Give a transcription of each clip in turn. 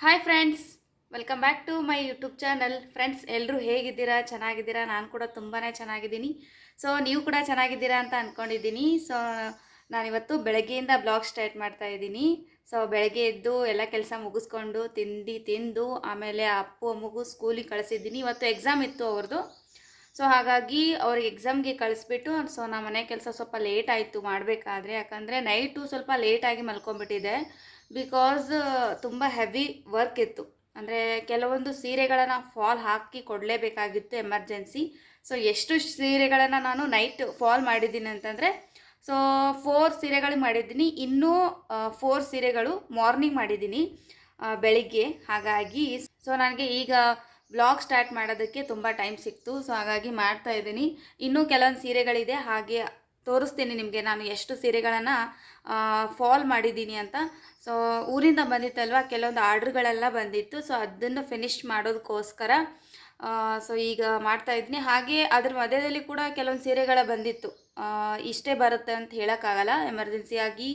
Hi friends, welcome back to my YouTube channel. Friends, ಎಲ್ಲರೂ ಹೇಗಿದ್ದೀರಾ? ಚೆನ್ನಾಗಿದ್ದೀರಾ? ನಾನು ಕೂಡ ತುಂಬಾ ಚೆನ್ನಾಗಿದ್ದೀನಿ. ಸೊ ನೀವು ಕೂಡ ಚೆನ್ನಾಗಿದ್ದೀರಾ ಅಂತ ಅಂದ್ಕೊಂಡಿದ್ದೀನಿ. ಸೊ ನಾನಿವತ್ತು ಬೆಳಗ್ಗೆಯಿಂದ ಬ್ಲಾಗ್ ಸ್ಟಾರ್ಟ್ ಮಾಡ್ತಾ ಇದ್ದೀನಿ. ಸೊ ಬೆಳಗ್ಗೆ ಎದ್ದು ಎಲ್ಲ ಕೆಲಸ ಮುಗಿಸ್ಕೊಂಡು ತಿಂಡಿ ತಿಂದು ಆಮೇಲೆ ಅಪ್ಪು ಅಮ್ಮಗೂ ಸ್ಕೂಲಿಗೆ ಕಳಿಸಿದ್ದೀನಿ. ಇವತ್ತು ಎಕ್ಸಾಮ್ ಇತ್ತು ಅವ್ರದ್ದು. ಸೊ ಹಾಗಾಗಿ ಅವ್ರಿಗೆ ಎಕ್ಸಾಮ್ಗೆ ಕಳಿಸ್ಬಿಟ್ಟು ಸೊ ನಮ್ಮ ಮನೆ ಕೆಲಸ ಸ್ವಲ್ಪ ಲೇಟ್ ಆಯಿತು ಮಾಡಬೇಕಾದ್ರೆ. ಯಾಕಂದರೆ ನೈಟು ಸ್ವಲ್ಪ ಲೇಟಾಗಿ ಮಲ್ಕೊಂಡ್ಬಿಟ್ಟಿದೆ. ಬಿಕಾಸ್ ತುಂಬ ಹೆವಿ ವರ್ಕ್ ಇತ್ತು. ಅಂದರೆ ಕೆಲವೊಂದು ಸೀರೆಗಳನ್ನು ಫಾಲ್ ಹಾಕಿ ಕೊಡಲೇಬೇಕಾಗಿತ್ತು ಎಮರ್ಜೆನ್ಸಿ. ಸೊ ಎಷ್ಟು ಸೀರೆಗಳನ್ನು ನಾನು ನೈಟ್ ಫಾಲ್ ಮಾಡಿದ್ದೀನಿ ಅಂತಂದರೆ, ಸೊ 4 ಸೀರೆಗಳು ಮಾಡಿದ್ದೀನಿ. ಇನ್ನೂ 4 ಸೀರೆಗಳು ಮಾರ್ನಿಂಗ್ ಮಾಡಿದ್ದೀನಿ, ಬೆಳಿಗ್ಗೆ. ಹಾಗಾಗಿ ಸೊ ನನಗೆ ಈಗ ವ್ಲಾಗ್ ಸ್ಟಾರ್ಟ್ ಮಾಡೋದಕ್ಕೆ ತುಂಬ ಟೈಮ್ ಸಿಕ್ತು. ಸೊ ಹಾಗಾಗಿ ಮಾಡ್ತಾ ಇದ್ದೀನಿ. ಇನ್ನೂ ಕೆಲವೊಂದು ಸೀರೆಗಳಿದೆ, ಹಾಗೆ ತೋರಿಸ್ತೀನಿ ನಿಮಗೆ ನಾನು ಎಷ್ಟು ಸೀರೆಗಳನ್ನು ಫಾಲ್ ಮಾಡಿದ್ದೀನಿ ಅಂತ. ಸೊ ಊರಿಂದ ಬಂದಿತ್ತಲ್ವ, ಕೆಲವೊಂದು ಆರ್ಡ್ರ್ಗಳೆಲ್ಲ ಬಂದಿತ್ತು. ಸೊ ಅದನ್ನು ಫಿನಿಶ್ ಮಾಡೋದಕ್ಕೋಸ್ಕರ ಸೊ ಈಗ ಮಾಡ್ತಾಯಿದ್ದೀನಿ. ಹಾಗೆ ಅದ್ರ ಮಧ್ಯದಲ್ಲಿ ಕೂಡ ಕೆಲವೊಂದು ಸೀರೆಗಳ ಬಂದಿತ್ತು. ಇಷ್ಟೇ ಬರುತ್ತೆ ಅಂತ ಹೇಳೋಕ್ಕಾಗಲ್ಲ, ಎಮರ್ಜೆನ್ಸಿಯಾಗಿ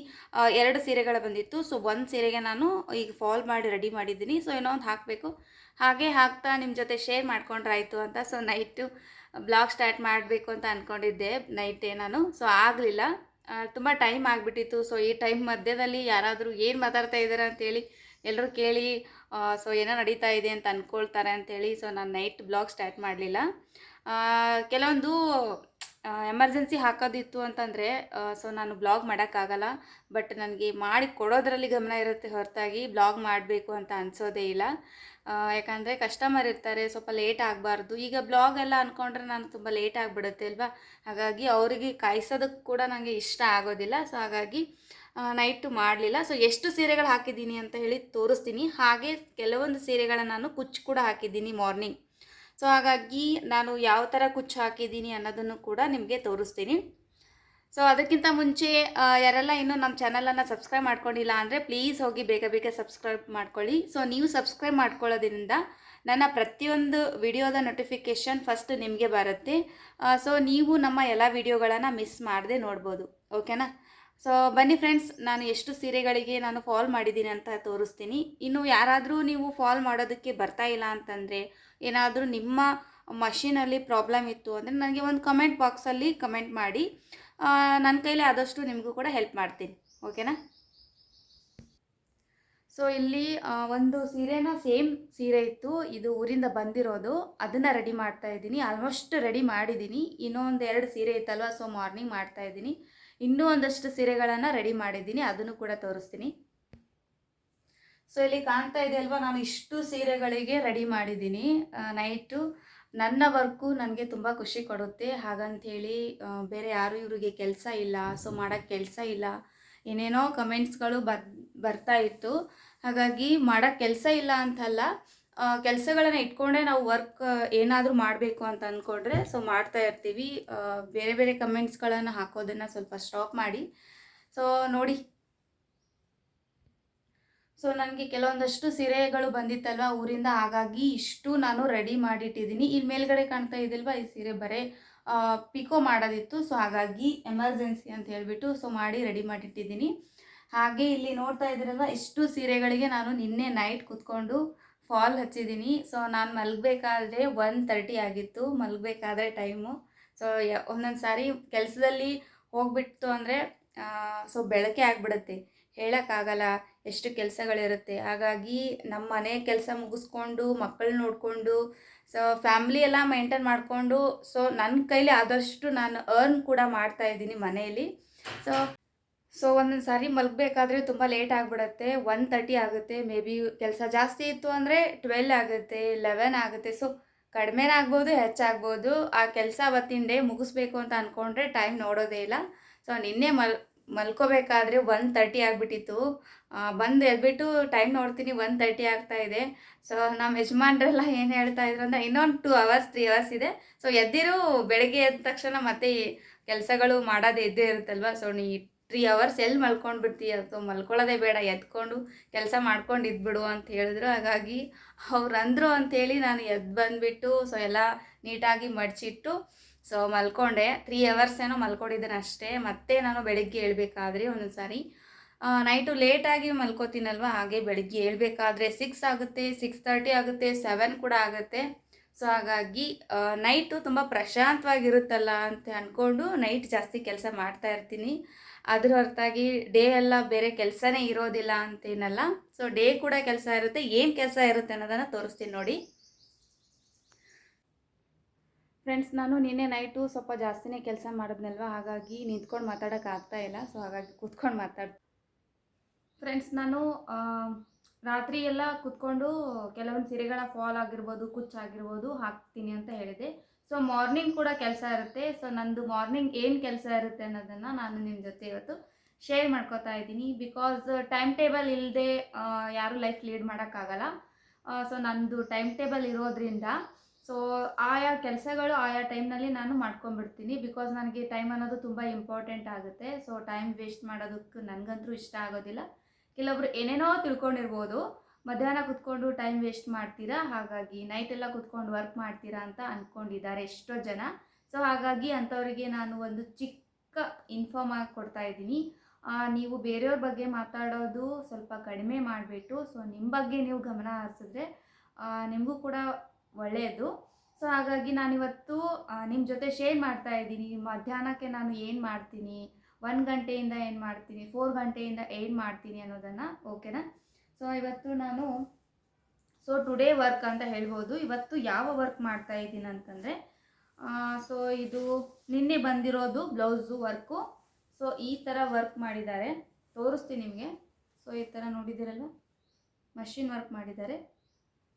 2 ಸೀರೆಗಳು ಬಂದಿತ್ತು. ಸೊ ಒಂದು ಸೀರೆಗೆ ನಾನು ಈಗ ಫಾಲ್ ಮಾಡಿ ರೆಡಿ ಮಾಡಿದ್ದೀನಿ. ಸೊ ಇನ್ನೂ ಒಂದು ಹಾಕಬೇಕು. ಹಾಗೆ ಹಾಕ್ತಾ ನಿಮ್ಮ ಜೊತೆ ಶೇರ್ ಮಾಡ್ಕೊಂಡ್ರಾಯ್ತು ಅಂತ. ಸೊ ನೈಟು ಬ್ಲಾಗ್ ಸ್ಟಾರ್ಟ್ ಮಾಡಬೇಕು ಅಂತ ಅಂದ್ಕೊಂಡಿದ್ದೆ ನೈಟೇ ನಾನು. ಸೊ ಆಗಲಿಲ್ಲ, ತುಂಬ ಟೈಮ್ ಆಗಿಬಿಟ್ಟಿತ್ತು. ಸೊ ಈ ಟೈಮ್ ಮಧ್ಯದಲ್ಲಿ ಯಾರಾದರೂ ಏನು ಮಾತಾಡ್ತಾ ಇದ್ದಾರೆ ಅಂತೇಳಿ ಎಲ್ಲರೂ ಕೇಳಿ ಸೊ ಏನೋ ನಡೀತಾ ಇದೆ ಅಂತ ಅಂದ್ಕೊಳ್ತಾರೆ ಅಂಥೇಳಿ ಸೊ ನಾನು ನೈಟ್ ಬ್ಲಾಗ್ ಸ್ಟಾರ್ಟ್ ಮಾಡಲಿಲ್ಲ. ಕೆಲವೊಂದು ಎಮರ್ಜೆನ್ಸಿ ಹಾಕೋದಿತ್ತು ಅಂತಂದರೆ ಸೊ ನಾನು ಬ್ಲಾಗ್ ಮಾಡೋಕ್ಕಾಗಲ್ಲ. ಬಟ್ ನನಗೆ ಮಾಡಿ ಕೊಡೋದ್ರಲ್ಲಿ ಗಮನ ಇರುತ್ತೆ ಹೊರತಾಗಿ ಬ್ಲಾಗ್ ಮಾಡಬೇಕು ಅಂತ ಅನಿಸೋದೇ ಇಲ್ಲ. ಯಾಕಂದರೆ ಕಸ್ಟಮರ್ ಇರ್ತಾರೆ, ಸ್ವಲ್ಪ ಲೇಟ್ ಆಗಬಾರ್ದು. ಈಗ ಬ್ಲಾಗ್ ಎಲ್ಲ ಅಂದ್ಕೊಂಡ್ರೆ ನಾನು ತುಂಬ ಲೇಟ್ ಆಗಿಬಿಡುತ್ತೆ ಅಲ್ವಾ. ಹಾಗಾಗಿ ಅವರಿಗೆ ಕಾಯಿಸೋದಕ್ಕೆ ಕೂಡ ನನಗೆ ಇಷ್ಟ ಆಗೋದಿಲ್ಲ. ಸೊ ಹಾಗಾಗಿ ನೈಟು ಮಾಡಲಿಲ್ಲ. ಸೊ ಎಷ್ಟು ಸೀರೆಗಳು ಹಾಕಿದ್ದೀನಿ ಅಂತ ಹೇಳಿ ತೋರಿಸ್ತೀನಿ. ಹಾಗೆ ಕೆಲವೊಂದು ಸೀರೆಗಳನ್ನು ನಾನು ಕುಚ್ಚು ಕೂಡ ಹಾಕಿದ್ದೀನಿ ಮಾರ್ನಿಂಗ್. ಸೊ ಹಾಗಾಗಿ ನಾನು ಯಾವ ಥರ ಕುಚ್ಚು ಹಾಕಿದ್ದೀನಿ ಅನ್ನೋದನ್ನು ಕೂಡ ನಿಮಗೆ ತೋರಿಸ್ತೀನಿ. ಸೊ ಅದಕ್ಕಿಂತ ಮುಂಚೆ ಯಾರೆಲ್ಲ ಇನ್ನೂ ನಮ್ಮ ಚಾನಲನ್ನು ಸಬ್ಸ್ಕ್ರೈಬ್ ಮಾಡ್ಕೊಂಡಿಲ್ಲ ಅಂದರೆ ಪ್ಲೀಸ್ ಹೋಗಿ ಬೇಗ ಬೇಗ ಸಬ್ಸ್ಕ್ರೈಬ್ ಮಾಡ್ಕೊಳ್ಳಿ. ಸೊ ನೀವು ಸಬ್ಸ್ಕ್ರೈಬ್ ಮಾಡ್ಕೊಳ್ಳೋದ್ರಿಂದ ನನ್ನ ಪ್ರತಿಯೊಂದು ವಿಡಿಯೋದ ನೋಟಿಫಿಕೇಷನ್ ಫಸ್ಟ್ ನಿಮಗೆ ಬರುತ್ತೆ. ಸೊ ನೀವು ನಮ್ಮ ಎಲ್ಲ ವಿಡಿಯೋಗಳನ್ನು ಮಿಸ್ ಮಾಡದೆ ನೋಡ್ಬೋದು. ಓಕೆನಾ? ಸೊ ಬನ್ನಿ ಫ್ರೆಂಡ್ಸ್, ನಾನು ಎಷ್ಟು ಸೀರೆಗಳಿಗೆ ನಾನು ಫಾಲ್ ಮಾಡಿದ್ದೀನಿ ಅಂತ ತೋರಿಸ್ತೀನಿ. ಇನ್ನು ಯಾರಾದರೂ ನೀವು ಫಾಲ್ ಮಾಡೋದಕ್ಕೆ ಬರ್ತಾ ಇಲ್ಲ ಅಂತಂದರೆ, ಏನಾದರೂ ನಿಮ್ಮ ಮಷೀನಲ್ಲಿ ಪ್ರಾಬ್ಲಮ್ ಇತ್ತು ಅಂದರೆ ನನಗೆ ಒಂದು ಕಮೆಂಟ್ ಬಾಕ್ಸಲ್ಲಿ ಕಮೆಂಟ್ ಮಾಡಿ. ನನ್ನ ಕೈಲಿ ಆದಷ್ಟು ನಿಮಗೂ ಕೂಡ ಹೆಲ್ಪ್ ಮಾಡ್ತೀನಿ. ಓಕೆನಾ? ಸೊ ಇಲ್ಲಿ ಒಂದು ಸೀರೆನ ಸೇಮ್ ಸೀರೆ ಇತ್ತು, ಇದು ಊರಿಂದ ಬಂದಿರೋದು. ಅದನ್ನು ರೆಡಿ ಮಾಡ್ತಾ ಇದ್ದೀನಿ. ಆಲ್ಮೋಸ್ಟ್ ರೆಡಿ ಮಾಡಿದ್ದೀನಿ. ಇನ್ನೂ ಒಂದು 2 ಸೀರೆ ಇತ್ತಲ್ವ, ಸೊ ಮಾರ್ನಿಂಗ್ ಮಾಡ್ತಾ ಇದ್ದೀನಿ. ಇನ್ನೂ ಒಂದಷ್ಟು ಸೀರೆಗಳನ್ನು ರೆಡಿ ಮಾಡಿದ್ದೀನಿ, ಅದನ್ನು ಕೂಡ ತೋರಿಸ್ತೀನಿ. ಸೊ ಇಲ್ಲಿ ಕಾಣ್ತಾ ಇದೆ ಅಲ್ವಾ, ನಾನು ಇಷ್ಟು ಸೀರೆಗಳಿಗೆ ರೆಡಿ ಮಾಡಿದ್ದೀನಿ ನೈಟು. ನನ್ನ ವರ್ಕು ನನಗೆ ತುಂಬ ಖುಷಿ ಕೊಡುತ್ತೆ. ಹಾಗಂಥೇಳಿ ಬೇರೆ ಯಾರು ಇವರಿಗೆ ಕೆಲಸ ಇಲ್ಲ, ಸೊ ಮಾಡೋಕ್ಕೆ ಕೆಲಸ ಇಲ್ಲ, ಏನೇನೋ ಕಮೆಂಟ್ಸ್ಗಳು ಬರ್ತಾ ಇತ್ತು. ಹಾಗಾಗಿ ಮಾಡೋಕ್ಕೆ ಕೆಲಸ ಇಲ್ಲ ಅಂತಲ್ಲ, ಕೆಲಸಗಳನ್ನು ಇಟ್ಕೊಂಡೇ ನಾವು ವರ್ಕ್ ಏನಾದರೂ ಮಾಡಬೇಕು ಅಂತ ಅಂದ್ಕೊಂಡ್ರೆ ಸೊ ಮಾಡ್ತಾ ಇರ್ತೀವಿ. ಬೇರೆ ಬೇರೆ ಕಮೆಂಟ್ಸ್ಗಳನ್ನು ಹಾಕೋದನ್ನು ಸ್ವಲ್ಪ ಸ್ಟಾಪ್ ಮಾಡಿ. ಸೊ ನೋಡಿ, ಸೊ ನನಗೆ ಕೆಲವೊಂದಷ್ಟು ಸೀರೆಗಳು ಬಂದಿತ್ತಲ್ವ ಊರಿಂದ, ಹಾಗಾಗಿ ಇಷ್ಟು ನಾನು ರೆಡಿ ಮಾಡಿಟ್ಟಿದ್ದೀನಿ. ಇಲ್ಲಿ ಮೇಲ್ಗಡೆ ಕಾಣ್ತಾ ಇದ್ದಿಲ್ವ, ಈ ಸೀರೆ ಬರೀ ಪಿಕೋ ಮಾಡೋದಿತ್ತು. ಸೊ ಹಾಗಾಗಿ ಎಮರ್ಜೆನ್ಸಿ ಅಂತ ಹೇಳಿಬಿಟ್ಟು ಸೊ ಮಾಡಿ ರೆಡಿ ಮಾಡಿಟ್ಟಿದ್ದೀನಿ. ಹಾಗೆ ಇಲ್ಲಿ ನೋಡ್ತಾ ಇದ್ದೀರಲ್ವ, ಇಷ್ಟು ಸೀರೆಗಳಿಗೆ ನಾನು ನಿನ್ನೆ ನೈಟ್ ಕೂತ್ಕೊಂಡು ಫಾಲ್ ಹಚ್ಚಿದ್ದೀನಿ. ಸೊ ನಾನು ಮಲಗಬೇಕಾದ್ರೆ 1:30 ಆಗಿತ್ತು, ಮಲಗಬೇಕಾದ್ರೆ ಟೈಮು. ಸೊ ಒಂದೊಂದು ಸಾರಿ ಕೆಲಸದಲ್ಲಿ ಹೋಗ್ಬಿಟ್ಟು ಅಂದರೆ ಸೊ ಬೆಳಕೆ ಆಗಿಬಿಡುತ್ತೆ, ಹೇಳೋಕ್ಕಾಗಲ್ಲ ಎಷ್ಟು ಕೆಲಸಗಳಿರುತ್ತೆ. ಹಾಗಾಗಿ ನಮ್ಮ ಮನೆ ಕೆಲಸ ಮುಗಿಸ್ಕೊಂಡು ಮಕ್ಕಳು ನೋಡಿಕೊಂಡು ಸೊ ಫ್ಯಾಮ್ಲಿ ಎಲ್ಲ ಮೇಂಟೈನ್ ಮಾಡಿಕೊಂಡು ಸೊ ನನ್ನ ಕೈಲಿ ಆದಷ್ಟು ನಾನು ಅರ್ನ್ ಕೂಡ ಮಾಡ್ತಾಯಿದ್ದೀನಿ ಮನೆಯಲ್ಲಿ. ಸೊ ಸೊ ಒಂದೊಂದು ಸಾರಿ ಮಲಗಬೇಕಾದ್ರೆ ತುಂಬ ಲೇಟ್ ಆಗಿಬಿಡುತ್ತೆ, 1:30 ಆಗುತ್ತೆ. ಮೇ ಬಿ ಕೆಲಸ ಜಾಸ್ತಿ ಇತ್ತು ಅಂದರೆ 12 ಆಗುತ್ತೆ, 11 ಆಗುತ್ತೆ. ಸೊ ಕಡಿಮೆನೇ ಆಗ್ಬೋದು, ಹೆಚ್ಚಾಗ್ಬೋದು. ಆ ಕೆಲಸ ಅವತ್ತಿನ ಡೇ ಮುಗಿಸ್ಬೇಕು ಅಂತ ಅಂದ್ಕೊಂಡ್ರೆ ಟೈಮ್ ನೋಡೋದೇ ಇಲ್ಲ. ಸೊ ನಿನ್ನೆ ಮಲ್ಕೋಬೇಕಾದ್ರೆ 1:30 ಆಗಿಬಿಟ್ಟಿತ್ತು. ಬಂದು ಎದ್ಬಿಟ್ಟು ಟೈಮ್ ನೋಡ್ತೀನಿ, 1:30 ಆಗ್ತಾಯಿದೆ. ಸೊ ನಮ್ಮ ಯಜಮಾನ್ರೆಲ್ಲ ಏನು ಹೇಳ್ತಾ ಇದ್ರು ಅಂದರೆ, ಇನ್ನೊಂದು 2 ಅವರ್ಸ್ 3 ಅವರ್ಸ್ ಇದೆ. ಸೊ ಎದ್ದಿರು, ಬೆಳಗ್ಗೆ ಎದ್ದ ತಕ್ಷಣ ಮತ್ತೆ ಕೆಲಸಗಳು ಮಾಡೋದು ಇದ್ದೇ ಇರುತ್ತಲ್ವ. ಸೊ ನೀ 3 ಅವರ್ಸ್ ಎಲ್ಲಿ ಮಲ್ಕೊಂಡು ಬಿಡ್ತೀಯ, ಸೊ ಮಲ್ಕೊಳ್ಳೋದೇ ಬೇಡ, ಎದ್ಕೊಂಡು ಕೆಲಸ ಮಾಡ್ಕೊಂಡು ಇದ್ಬಿಡು ಅಂತ ಹೇಳಿದ್ರು. ಹಾಗಾಗಿ ಅವ್ರು ಅಂದರು ಅಂಥೇಳಿ ನಾನು ಎದ್ದು ಬಂದುಬಿಟ್ಟು ಸೊ ಎಲ್ಲ ನೀಟಾಗಿ ಮಡಚಿಟ್ಟು ಸೊ ಮಲ್ಕೊಂಡೆ. 3 ಅವರ್ಸ್ ಏನೋ ಮಲ್ಕೊಂಡಿದ್ದೇನೆ ಅಷ್ಟೇ. ಮತ್ತೆ ನಾನು ಬೆಳಗ್ಗೆ ಹೇಳ್ಬೇಕಾದ್ರೆ ಒಂದೊಂದು ಸಾರಿ ನೈಟು ಲೇಟಾಗಿ ಮಲ್ಕೋತೀನಲ್ವ, ಹಾಗೆ ಬೆಳಿಗ್ಗೆ ಏಳಬೇಕಾದ್ರೆ 6 ಆಗುತ್ತೆ, 6:30 ಆಗುತ್ತೆ, 7 ಕೂಡ ಆಗುತ್ತೆ. ಸೊ ಹಾಗಾಗಿ ನೈಟು ತುಂಬ ಪ್ರಶಾಂತವಾಗಿರುತ್ತಲ್ಲ ಅಂತ ಅಂದ್ಕೊಂಡು ನೈಟ್ ಜಾಸ್ತಿ ಕೆಲಸ ಮಾಡ್ತಾ ಇರ್ತೀನಿ. ಅದ್ರ ಹೊರತಾಗಿ ಡೇ ಎಲ್ಲ ಬೇರೆ ಕೆಲಸನೇ ಇರೋದಿಲ್ಲ ಅಂತೇನಲ್ಲ. ಸೊ ಡೇ ಕೂಡ ಕೆಲಸ ಇರುತ್ತೆ. ಏನು ಕೆಲಸ ಇರುತ್ತೆ ಅನ್ನೋದನ್ನು ತೋರಿಸ್ತೀನಿ ನೋಡಿ ಫ್ರೆಂಡ್ಸ್. ನಾನು ನಿನ್ನೆ ನೈಟು ಸ್ವಲ್ಪ ಜಾಸ್ತಿನೇ ಕೆಲಸ ಮಾಡಿದ್ನಲ್ವ, ಹಾಗಾಗಿ ನಿಂತ್ಕೊಂಡು ಮಾತಾಡೋಕ್ಕಾಗ್ತಾಯಿಲ್ಲ. ಸೊ ಹಾಗಾಗಿ ಕೂತ್ಕೊಂಡು ಫ್ರೆಂಡ್ಸ್, ನಾನು ರಾತ್ರಿ ಎಲ್ಲ ಕೂತ್ಕೊಂಡು ಕೆಲವೊಂದು ಸೀರೆಗಳ ಫಾಲ್ ಆಗಿರ್ಬೋದು, ಕುಚ್ಚಾಗಿರ್ಬೋದು ಹಾಕ್ತೀನಿ ಅಂತ ಹೇಳಿದೆ. ಸೊ ಮಾರ್ನಿಂಗ್ ಕೂಡ ಕೆಲಸ ಇರುತ್ತೆ. ಸೊ ನಂದು ಮಾರ್ನಿಂಗ್ ಏನು ಕೆಲಸ ಇರುತ್ತೆ ಅನ್ನೋದನ್ನು ನಾನು ನಿಮ್ಮ ಜೊತೆ ಇವತ್ತು ಶೇರ್ ಮಾಡ್ಕೋತಾ ಇದ್ದೀನಿ. ಬಿಕಾಸ್ ಟೈಮ್ ಟೇಬಲ್ ಇಲ್ಲದೆ ಯಾರೂ ಲೈಫ್ ಲೀಡ್ ಮಾಡೋಕ್ಕಾಗಲ್ಲ. ಸೊ ನಂದು ಟೈಮ್ ಟೇಬಲ್ ಇರೋದ್ರಿಂದ ಸೊ ಆಯಾ ಕೆಲಸಗಳು ಆಯಾ ಟೈಮ್ನಲ್ಲಿ ನಾನು ಮಾಡ್ಕೊಂಡ್ಬಿಡ್ತೀನಿ. ಬಿಕಾಸ್ ನನಗೆ ಟೈಮ್ ಅನ್ನೋದು ತುಂಬ ಇಂಪಾರ್ಟೆಂಟ್ ಆಗುತ್ತೆ. ಸೊ ಟೈಮ್ ವೇಸ್ಟ್ ಮಾಡೋದಕ್ಕೆ ನನಗಂತೂ ಇಷ್ಟ ಆಗೋದಿಲ್ಲ. ಕೆಲವೊಬ್ರು ಏನೇನೋ ತಿಳ್ಕೊಂಡಿರ್ಬೋದು, ಮಧ್ಯಾಹ್ನ ಕೂತ್ಕೊಂಡು ಟೈಮ್ ವೇಸ್ಟ್ ಮಾಡ್ತೀರಾ, ಹಾಗಾಗಿ ನೈಟೆಲ್ಲ ಕೂತ್ಕೊಂಡು ವರ್ಕ್ ಮಾಡ್ತೀರಾ ಅಂತ ಅಂದ್ಕೊಂಡಿದ್ದಾರೆ ಎಷ್ಟೋ ಜನ. ಸೊ ಹಾಗಾಗಿ ಅಂಥವರಿಗೆ ನಾನು ಒಂದು ಚಿಕ್ಕ ಇನ್ಫಾರ್ಮ್ ಆಗಿ ಕೊಡ್ತಾ ಇದ್ದೀನಿ. ನೀವು ಬೇರೆಯವ್ರ ಬಗ್ಗೆ ಮಾತಾಡೋದು ಸ್ವಲ್ಪ ಕಡಿಮೆ ಮಾಡಿಬಿಟ್ಟು ಸೊ ನಿಮ್ಮ ಬಗ್ಗೆ ನೀವು ಗಮನ ಹರಿಸಿದ್ರೆ ನಿಮಗೂ ಕೂಡ ಒಳ್ಳೆಯದು. ಸೊ ಹಾಗಾಗಿ ನಾನಿವತ್ತು ನಿಮ್ಮ ಜೊತೆ ಶೇರ್ ಮಾಡ್ತಾ ಇದ್ದೀನಿ. ಮಧ್ಯಾಹ್ನಕ್ಕೆ ನಾನು ಏನು ಮಾಡ್ತೀನಿ, 1 ಗಂಟೆಯಿಂದ ಏನು ಮಾಡ್ತೀನಿ, 4 ಗಂಟೆಯಿಂದ ಏನು ಮಾಡ್ತೀನಿ ಅನ್ನೋದನ್ನು, ಓಕೆನಾ. ಸೊ ಇವತ್ತು ನಾನು ಟುಡೇ ವರ್ಕ್ ಅಂತ ಹೇಳ್ಬೋದು. ಇವತ್ತು ಯಾವ ವರ್ಕ್ ಮಾಡ್ತಾ ಇದ್ದೀನಿ ಅಂತಂದರೆ, ಸೊ ಇದು ನಿನ್ನೆ ಬಂದಿರೋದು ಬ್ಲೌಸು ವರ್ಕು. ಸೊ ಈ ಥರ ವರ್ಕ್ ಮಾಡಿದ್ದಾರೆ, ತೋರಿಸ್ತೀನಿ ನಿಮಗೆ. ಸೊ ಈ ಥರ ನೋಡಿದ್ದೀರಲ್ವ, ಮಷಿನ್ ವರ್ಕ್ ಮಾಡಿದ್ದಾರೆ.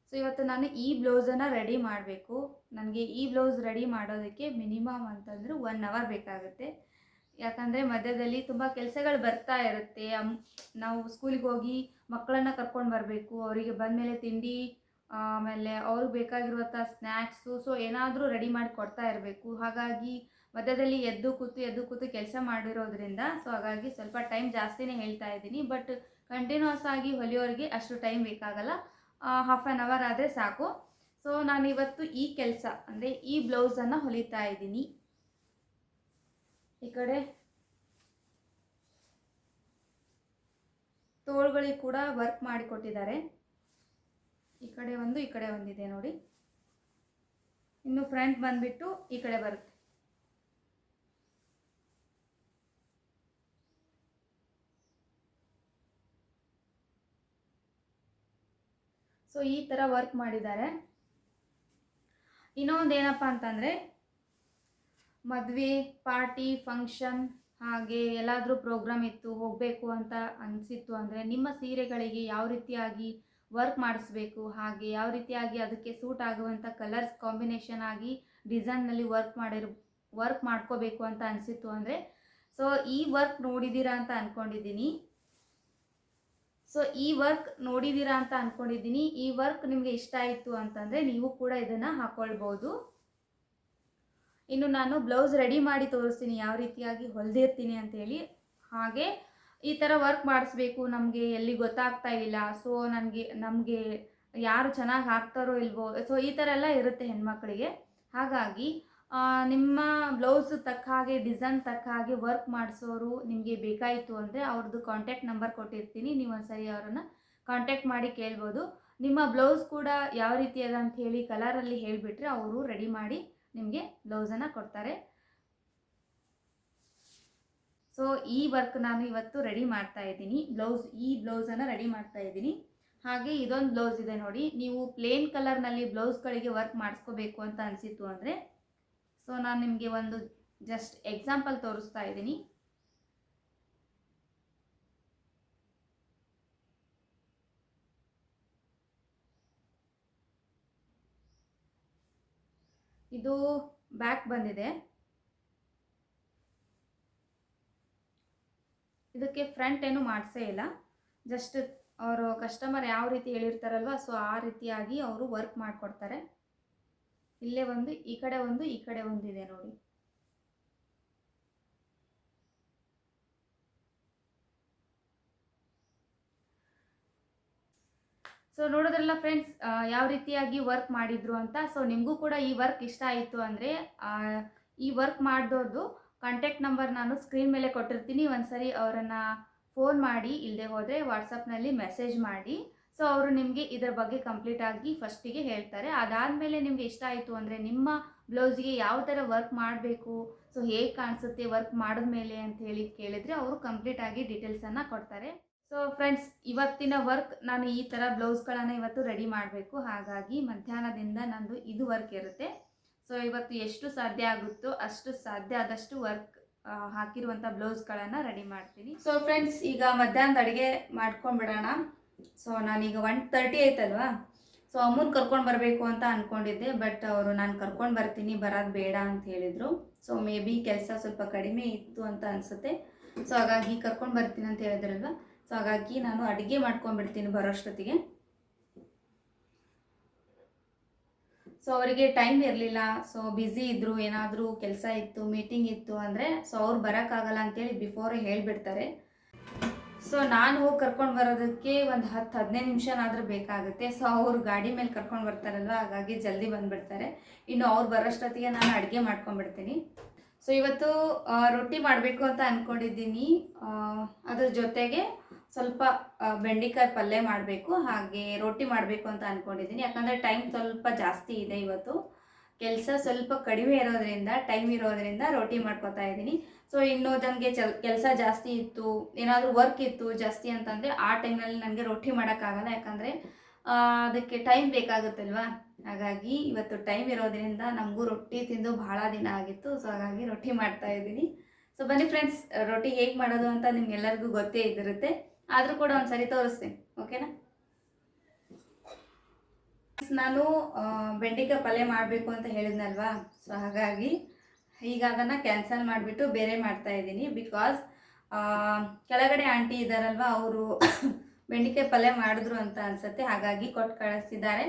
ಸೊ ಇವತ್ತು ನಾನು ಈ ಬ್ಲೌಸನ್ನು ರೆಡಿ ಮಾಡಬೇಕು. ನನಗೆ ಈ ಬ್ಲೌಸ್ ರೆಡಿ ಮಾಡೋದಕ್ಕೆ ಮಿನಿಮಮ್ ಅಂತಂದರೆ 1 ಅವರ್ ಬೇಕಾಗುತ್ತೆ. ಯಾಕಂದರೆ ಮಧ್ಯದಲ್ಲಿ ತುಂಬ ಕೆಲಸಗಳು ಬರ್ತಾ ಇರುತ್ತೆ. ನಾವು ಸ್ಕೂಲಿಗೆ ಹೋಗಿ ಮಕ್ಕಳನ್ನು ಕರ್ಕೊಂಡು ಬರಬೇಕು, ಅವರಿಗೆ ಬಂದಮೇಲೆ ತಿಂಡಿ, ಆಮೇಲೆ ಅವ್ರಿಗೆ ಬೇಕಾಗಿರುವಂಥ ಸ್ನ್ಯಾಕ್ಸು, ಸೊ ಏನಾದರೂ ರೆಡಿ ಮಾಡಿ ಕೊಡ್ತಾ ಇರಬೇಕು. ಹಾಗಾಗಿ ಮಧ್ಯದಲ್ಲಿ ಎದ್ದು ಕೂತು ಕೆಲಸ ಮಾಡಿರೋದ್ರಿಂದ ಸೊ ಹಾಗಾಗಿ ಸ್ವಲ್ಪ ಟೈಮ್ ಜಾಸ್ತಿನೇ ಹೇಳ್ತಾ ಇದ್ದೀನಿ. ಬಟ್ ಕಂಟಿನ್ಯೂಸ್ ಆಗಿ ಹೊಲಿಯೋರಿಗೆ ಅಷ್ಟು ಟೈಮ್ ಬೇಕಾಗಲ್ಲ, ಹಾಫ್ ಆನ್ ಅವರ್ ಆದರೆ ಸಾಕು. ಸೊ ನಾನಿವತ್ತು ಈ ಕೆಲಸ ಅಂದರೆ ಈ ಬ್ಲೌಸನ್ನು ಹೊಲಿತಾ ಇದ್ದೀನಿ. ಈ ಕಡೆ ತೋಳುಗಳಿಗೆ ಕೂಡ ವರ್ಕ್ ಮಾಡಿಕೊಟ್ಟಿದ್ದಾರೆ. ಈ ಕಡೆ ಒಂದಿದೆ ನೋಡಿ. ಇನ್ನು ಫ್ರಂಟ್ ಬಂದುಬಿಟ್ಟು ಈ ಕಡೆ ಬರುತ್ತೆ. ಸೊ ಈ ಥರ ವರ್ಕ್ ಮಾಡಿದ್ದಾರೆ. ಇನ್ನೊಂದು ಏನಪ್ಪ ಅಂತಂದರೆ, ಮದುವೆ, ಪಾರ್ಟಿ, ಫಂಕ್ಷನ್, ಹಾಗೆ ಎಲ್ಲಾದರೂ ಪ್ರೋಗ್ರಾಮ್ ಇತ್ತು, ಹೋಗಬೇಕು ಅಂತ ಅನಿಸಿತ್ತು ಅಂದರೆ ನಿಮ್ಮ ಸೀರೆಗಳಿಗೆ ಯಾವ ರೀತಿಯಾಗಿ ವರ್ಕ್ ಮಾಡಿಸ್ಬೇಕು, ಹಾಗೆ ಯಾವ ರೀತಿಯಾಗಿ ಅದಕ್ಕೆ ಸೂಟ್ ಆಗುವಂಥ ಕಲರ್ಸ್ ಕಾಂಬಿನೇಷನ್ ಆಗಿ ಡಿಸೈನ್ನಲ್ಲಿ ವರ್ಕ್ ಮಾಡ್ಕೋಬೇಕು ಅಂತ ಅನಿಸಿತ್ತು ಅಂದರೆ ಸೊ ಈ ವರ್ಕ್ ನೋಡಿದ್ದೀರಾ ಅಂತ ಅಂದ್ಕೊಂಡಿದ್ದೀನಿ. ಈ ವರ್ಕ್ ನಿಮಗೆ ಇಷ್ಟ ಆಯಿತು ಅಂತಂದರೆ ನೀವು ಕೂಡ ಇದನ್ನು ಹಾಕ್ಕೊಳ್ಬೋದು. ಇನ್ನು ನಾನು ಬ್ಲೌಸ್ ರೆಡಿ ಮಾಡಿ ತೋರಿಸ್ತೀನಿ ಯಾವ ರೀತಿಯಾಗಿ ಹೊಲಿದಿರ್ತೀನಿ ಅಂತೇಳಿ. ಹಾಗೆ ಈ ಥರ ವರ್ಕ್ ಮಾಡಿಸ್ಬೇಕು, ನಮಗೆ ಎಲ್ಲಿ ಗೊತ್ತಾಗ್ತಾ ಇಲ್ಲ, ಸೊ ನಮಗೆ ಯಾರು ಚೆನ್ನಾಗಿ ಹಾಕ್ತಾರೋ ಇಲ್ವೋ, ಸೊ ಈ ಥರ ಎಲ್ಲ ಇರುತ್ತೆ ಹೆಣ್ಮಕ್ಳಿಗೆ. ಹಾಗಾಗಿ ನಿಮ್ಮ ಬ್ಲೌಸ್ ತಕ್ಕ ಹಾಗೆ, ಡಿಸೈನ್ ತಕ್ಕ ಹಾಗೆ ವರ್ಕ್ ಮಾಡಿಸೋರು ನಿಮಗೆ ಬೇಕಾಯಿತು ಅಂದರೆ ಅವ್ರದ್ದು ಕಾಂಟ್ಯಾಕ್ಟ್ ನಂಬರ್ ಕೊಟ್ಟಿರ್ತೀನಿ, ನೀವು ಒಂದ್ಸರಿ ಅವರನ್ನು ಕಾಂಟ್ಯಾಕ್ಟ್ ಮಾಡಿ ಕೇಳ್ಬೋದು. ನಿಮ್ಮ ಬ್ಲೌಸ್ ಕೂಡ ಯಾವ ರೀತಿ ಅದ ಅಂತ ಹೇಳಿ ಕಲರಲ್ಲಿ ಹೇಳಿಬಿಟ್ರೆ ಅವರು ರೆಡಿ ಮಾಡಿ ನಿಮಗೆ ಬ್ಲೌಸನ್ನು ಕೊಡ್ತಾರೆ. ಸೊ ಈ ವರ್ಕ್ ನಾನು ಇವತ್ತು ರೆಡಿ ಮಾಡ್ತಾ ಇದ್ದೀನಿ. ಈ ಬ್ಲೌಸನ್ನು ರೆಡಿ ಮಾಡ್ತಾ ಇದ್ದೀನಿ. ಹಾಗೆ ಇದೊಂದು ಬ್ಲೌಸ್ ಇದೆ ನೋಡಿ. ನೀವು ಪ್ಲೇನ್ ಕಲರ್ನಲ್ಲಿ ಬ್ಲೌಸ್ಗಳಿಗೆ ವರ್ಕ್ ಮಾಡಿಸ್ಕೋಬೇಕು ಅಂತ ಅನಿಸಿತ್ತು ಅಂದರೆ ಸೊ ನಾನು ನಿಮಗೆ ಒಂದು ಜಸ್ಟ್ ಎಕ್ಸಾಂಪಲ್ ತೋರಿಸ್ತಾ ಇದ್ದೀನಿ. ಇದು ಬ್ಯಾಕ್ ಬಂದಿದೆ, ಇದಕ್ಕೆ ಫ್ರಂಟ್ ಏನು ಮಾಡಿಸೇ ಇಲ್ಲ. ಜಸ್ಟ್ ಅವರು ಕಸ್ಟಮರ್ ಯಾವ ರೀತಿ ಹೇಳಿರ್ತಾರಲ್ವ ಸೊ ಆ ರೀತಿಯಾಗಿ ಅವರು ವರ್ಕ್ ಮಾಡಿಕೊಡ್ತಾರೆ. ಇಲ್ಲೇ ಒಂದು, ಈ ಕಡೆ ಒಂದಿದೆ ನೋಡಿ. ಸೊ ನೋಡೋದ್ರಲ್ಲ ಫ್ರೆಂಡ್ಸ್ ಯಾವ ರೀತಿಯಾಗಿ ವರ್ಕ್ ಮಾಡಿದ್ರು ಅಂತ. ಸೊ ನಿಮಗೂ ಕೂಡ ಈ ವರ್ಕ್ ಇಷ್ಟ ಆಯಿತು ಅಂದರೆ ಈ ವರ್ಕ್ ಮಾಡಿದವ್ರದ್ದು ಕಾಂಟ್ಯಾಕ್ಟ್ ನಂಬರ್ ನಾನು ಸ್ಕ್ರೀನ್ ಮೇಲೆ ಕೊಟ್ಟಿರ್ತೀನಿ, ಒಂದ್ಸರಿ ಅವರನ್ನು ಫೋನ್ ಮಾಡಿ, ಇಲ್ಲದೆ ಹೋದರೆ ವಾಟ್ಸಪ್ನಲ್ಲಿ ಮೆಸೇಜ್ ಮಾಡಿ. ಸೊ ಅವರು ನಿಮಗೆ ಇದರ ಬಗ್ಗೆ ಕಂಪ್ಲೀಟಾಗಿ ಫಸ್ಟಿಗೆ ಹೇಳ್ತಾರೆ. ಅದಾದಮೇಲೆ ನಿಮಗೆ ಇಷ್ಟ ಆಯಿತು ಅಂದರೆ ನಿಮ್ಮ ಬ್ಲೌಸ್ಗೆ ಯಾವ ಥರ ವರ್ಕ್ ಮಾಡಬೇಕು, ಸೊ ಹೇಗೆ ಕಾಣಿಸುತ್ತೆ ವರ್ಕ್ ಮಾಡಿದ್ಮೇಲೆ ಅಂತ ಹೇಳಿ ಕೇಳಿದರೆ ಅವರು ಕಂಪ್ಲೀಟಾಗಿ ಡೀಟೇಲ್ಸನ್ನು ಕೊಡ್ತಾರೆ. ಸೊ ಫ್ರೆಂಡ್ಸ್, ಇವತ್ತಿನ ವರ್ಕ್ ನಾನು ಈ ಥರ ಬ್ಲೌಸ್ಗಳನ್ನು ಇವತ್ತು ರೆಡಿ ಮಾಡಬೇಕು. ಹಾಗಾಗಿ ಮಧ್ಯಾಹ್ನದಿಂದ ನಂದು ಇದು ವರ್ಕ್ ಇರುತ್ತೆ. ಸೊ ಇವತ್ತು ಎಷ್ಟು ಸಾಧ್ಯ ಆಗುತ್ತೋ ಅಷ್ಟು ಸಾಧ್ಯ ಆದಷ್ಟು ವರ್ಕ್ ಹಾಕಿರುವಂಥ ಬ್ಲೌಸ್ಗಳನ್ನು ರೆಡಿ ಮಾಡ್ತೀನಿ. ಸೊ ಫ್ರೆಂಡ್ಸ್, ಈಗ ಮಧ್ಯಾಹ್ನದ ಅಡುಗೆ ಮಾಡ್ಕೊಂಡ್ಬಿಡೋಣ. ಸೊ ನಾನೀಗ 1:30 ಆಯ್ತಲ್ವಾ. ಸೊ ಅಮ್ಮನ ಕರ್ಕೊಂಡು ಬರಬೇಕು ಅಂತ ಅಂದ್ಕೊಂಡಿದ್ದೆ, ಬಟ್ ಅವರು ನಾನು ಕರ್ಕೊಂಡು ಬರ್ತೀನಿ, ಬರೋದು ಬೇಡ ಅಂತ ಹೇಳಿದರು. ಸೊ ಮೇ ಬಿ ಕೆಲಸ ಸ್ವಲ್ಪ ಕಡಿಮೆ ಇತ್ತು ಅಂತ ಅನಿಸುತ್ತೆ. ಸೊ ಹಾಗಾಗಿ ಕರ್ಕೊಂಡು ಬರ್ತೀನಿ ಅಂತ ಹೇಳಿದ್ರಲ್ವ. ಸೊ ಹಾಗಾಗಿ ನಾನು ಅಡುಗೆ ಮಾಡ್ಕೊಂಡ್ಬಿಡ್ತೀನಿ ಬರೋಷ್ಟೊತ್ತಿಗೆ. ಸೊ ಅವರಿಗೆ ಟೈಮ್ ಇರಲಿಲ್ಲ, ಸೊ ಬ್ಯುಸಿ ಇದ್ದರು, ಏನಾದರೂ ಕೆಲಸ ಇತ್ತು, ಮೀಟಿಂಗ್ ಇತ್ತು ಅಂದರೆ ಸೊ ಅವ್ರು ಬರೋಕ್ಕಾಗಲ್ಲ ಅಂತೇಳಿ ಬಿಫೋರೇ ಹೇಳಿಬಿಡ್ತಾರೆ. ಸೊ ನಾನು ಹೋಗಿ ಕರ್ಕೊಂಡು ಬರೋದಕ್ಕೆ ಒಂದು 10-15 ನಿಮಿಷನಾದರೂ ಬೇಕಾಗುತ್ತೆ. ಸೊ ಅವರು ಗಾಡಿ ಮೇಲೆ ಕರ್ಕೊಂಡು ಬರ್ತಾರಲ್ವ, ಹಾಗಾಗಿ ಜಲ್ದಿ ಬಂದುಬಿಡ್ತಾರೆ. ಇನ್ನು ಅವ್ರು ಬರೋಷ್ಟೊತ್ತಿಗೆ ನಾನು ಅಡುಗೆ ಮಾಡ್ಕೊಂಡ್ಬಿಡ್ತೀನಿ. ಸೊ ಇವತ್ತು ರೊಟ್ಟಿ ಮಾಡಬೇಕು ಅಂತ ಅಂದ್ಕೊಂಡಿದ್ದೀನಿ. ಅದ್ರ ಜೊತೆಗೆ ಸ್ವಲ್ಪ ಬೆಂಡೆಕಾಯಿ ಪಲ್ಯ ಮಾಡಬೇಕು, ಹಾಗೆ ರೊಟ್ಟಿ ಮಾಡಬೇಕು ಅಂತ ಅಂದ್ಕೊಂಡಿದ್ದೀನಿ. ಯಾಕಂದರೆ ಟೈಮ್ ಸ್ವಲ್ಪ ಜಾಸ್ತಿ ಇದೆ ಇವತ್ತು, ಕೆಲಸ ಸ್ವಲ್ಪ ಕಡಿಮೆ ಇರೋದ್ರಿಂದ, ಟೈಮ್ ಇರೋದ್ರಿಂದ ರೊಟ್ಟಿ ಮಾಡ್ಕೊತಾ ಇದ್ದೀನಿ. ಸೊ ಇನ್ನು ನನಗೆ ಕೆಲಸ ಜಾಸ್ತಿ ಇತ್ತು, ಏನಾದರೂ ವರ್ಕ್ ಇತ್ತು ಜಾಸ್ತಿ ಅಂತಂದರೆ ಆ ಟೈಮ್ನಲ್ಲಿ ನನಗೆ ರೊಟ್ಟಿ ಮಾಡೋಕ್ಕಾಗಲ್ಲ. ಯಾಕಂದರೆ ಅದಕ್ಕೆ ಟೈಮ್ ಬೇಕಾಗುತ್ತಲ್ವ. ಹಾಗಾಗಿ ಇವತ್ತು ಟೈಮ್ ಇರೋದ್ರಿಂದ ನಮಗೂ ರೊಟ್ಟಿ ತಿಂದು ಭಾಳ ದಿನ ಆಗಿತ್ತು. ಸೊ ಹಾಗಾಗಿ ರೊಟ್ಟಿ ಮಾಡ್ತಾಯಿದ್ದೀನಿ. ಸೊ ಬನ್ನಿ ಫ್ರೆಂಡ್ಸ್, ರೊಟ್ಟಿ ಹೇಗೆ ಮಾಡೋದು ಅಂತ ನಿಮ್ಗೆಲ್ಲರಿಗೂ ಗೊತ್ತೇ ಇದಿರುತ್ತೆ, ಆದರೂ ಕೂಡ ಒಂದು ಸರಿ ತೋರಿಸ್ತೀನಿ, ಓಕೆನಾ. ನಾನು ಬೆಂಡೆಕಾಯಿ ಪಲ್ಯ ಮಾಡಬೇಕು ಅಂತ ಹೇಳಿದ್ನಲ್ವಾ. ಸೊ ಹಾಗಾಗಿ ಈಗ ಅದನ್ನು ಕ್ಯಾನ್ಸಲ್ ಮಾಡಿಬಿಟ್ಟು ಬೇರೆ ಮಾಡ್ತಾಯಿದ್ದೀನಿ. ಬಿಕಾಸ್ ಕೆಳಗಡೆ ಆಂಟಿ ಇದ್ದಾರಲ್ವ, ಅವರು ಬೆಂಡೆಕಾಯಿ ಪಲ್ಯ ಮಾಡಿದ್ರು ಅಂತ ಅನಿಸುತ್ತೆ, ಹಾಗಾಗಿ ಕೊಟ್ಟು ಕಳಿಸಿದ್ದಾರೆ.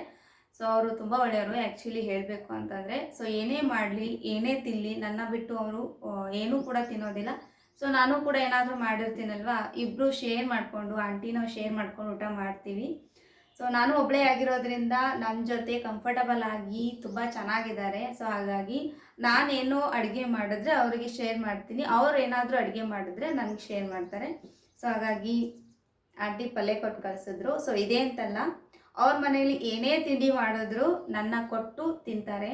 ಸೊ ಅವರು ತುಂಬ ಒಳ್ಳೆಯವರು ಆ್ಯಕ್ಚುಲಿ ಹೇಳಬೇಕು ಅಂತಂದರೆ. ಸೊ ಏನೇ ಮಾಡಲಿ, ಏನೇ ತಿನ್ನಲಿ, ನನ್ನ ಬಿಟ್ಟು ಅವರು ಏನೂ ಕೂಡ ತಿನ್ನೋದಿಲ್ಲ. ಸೊ ನಾನು ಕೂಡ ಏನಾದರೂ ಮಾಡಿರ್ತೀನಲ್ವ, ಇಬ್ಬರು ಶೇರ್ ಮಾಡಿಕೊಂಡು, ಆಂಟಿ ನಾವು ಶೇರ್ ಮಾಡ್ಕೊಂಡು ಊಟ ಮಾಡ್ತೀವಿ. ಸೊ ನಾನು ಒಬ್ಬಳೇ ಆಗಿರೋದ್ರಿಂದ ನನ್ನ ಜೊತೆ ಕಂಫರ್ಟಬಲ್ ಆಗಿ ತುಂಬ ಚೆನ್ನಾಗಿದ್ದಾರೆ. ಸೊ ಹಾಗಾಗಿ ನಾನೇನೋ ಅಡುಗೆ ಮಾಡಿದ್ರೆ ಅವರಿಗೆ ಶೇರ್ ಮಾಡ್ತೀನಿ, ಅವ್ರು ಏನಾದರೂ ಅಡುಗೆ ಮಾಡಿದ್ರೆ ನನಗೆ ಶೇರ್ ಮಾಡ್ತಾರೆ. ಸೊ ಹಾಗಾಗಿ ಆಂಟಿ ಪಲ್ಯ ಕೊಟ್ಟು ಕಳಿಸಿದ್ರು. ಸೊ ಇದೇ ಅಂತಲ್ಲ, ಅವ್ರ ಮನೇಲಿ ಏನೇ ತಿಂಡಿ ಮಾಡಿದ್ರು ನನ್ನ ಕೊಟ್ಟು ತಿಂತಾರೆ.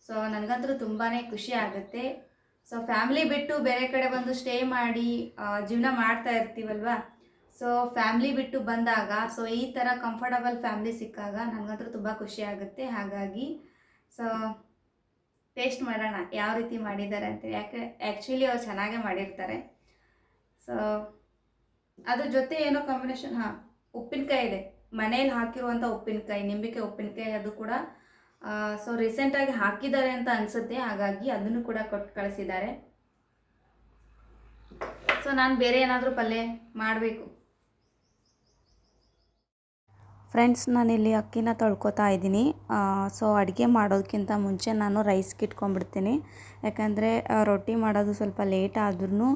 ಸೊ ನನಗಂತೂ ತುಂಬಾ ಖುಷಿ ಆಗುತ್ತೆ. ಸೊ ಫ್ಯಾಮ್ಲಿ ಬಿಟ್ಟು ಬೇರೆ ಕಡೆ ಬಂದು ಸ್ಟೇ ಮಾಡಿ ಜೀವನ ಮಾಡ್ತಾ ಇರ್ತೀವಲ್ವ. ಸೊ ಫ್ಯಾಮ್ಲಿ ಬಿಟ್ಟು ಬಂದಾಗ, ಸೊ ಈ ಥರ ಕಂಫರ್ಟಬಲ್ ಫ್ಯಾಮ್ಲಿ ಸಿಕ್ಕಾಗ ನನಗಂತೂ ತುಂಬ ಖುಷಿ ಆಗುತ್ತೆ. ಹಾಗಾಗಿ ಸೊ ಟೇಸ್ಟ್ ಮಾಡೋಣ ಯಾವ ರೀತಿ ಮಾಡಿದ್ದಾರೆ ಅಂತೇಳಿ. ಆ್ಯಕ್ಚುಲಿ ಅವ್ರು ಚೆನ್ನಾಗೇ ಮಾಡಿರ್ತಾರೆ. ಸೊ ಅದ್ರ ಜೊತೆ ಏನೋ ಕಾಂಬಿನೇಷನ್, ಉಪ್ಪಿನಕಾಯಿ ಇದೆ, ಮನೇಲಿ ಹಾಕಿರುವಂಥ ಉಪ್ಪಿನಕಾಯಿ, ನಿಂಬೆಕಾಯಿ ಉಪ್ಪಿನಕಾಯಿ, ಅದು ಕೂಡ ಸೊ ರೀಸೆಂಟಾಗಿ ಹಾಕಿದ್ದಾರೆ ಅಂತ ಅನಿಸುತ್ತೆ. ಹಾಗಾಗಿ ಅದನ್ನು ಕೂಡ ಕೊಟ್ಟು ಕಳಿಸಿದ್ದಾರೆ. ಸೊ ನಾನು ಬೇರೆ ಏನಾದರೂ ಪಲ್ಯ ಮಾಡಬೇಕು. ಫ್ರೆಂಡ್ಸ್, ನಾನಿಲ್ಲಿ ಅಕ್ಕಿನ ತೊಳ್ಕೊತಾ ಇದ್ದೀನಿ. ಸೊ ಅಡುಗೆ ಮಾಡೋದಕ್ಕಿಂತ ಮುಂಚೆ ನಾನು ರೈಸ್ಗೆ ಇಟ್ಕೊಂಡ್ಬಿಡ್ತೀನಿ. ಯಾಕಂದರೆ ರೊಟ್ಟಿ ಮಾಡೋದು ಸ್ವಲ್ಪ ಲೇಟ್ ಆದ್ರೂ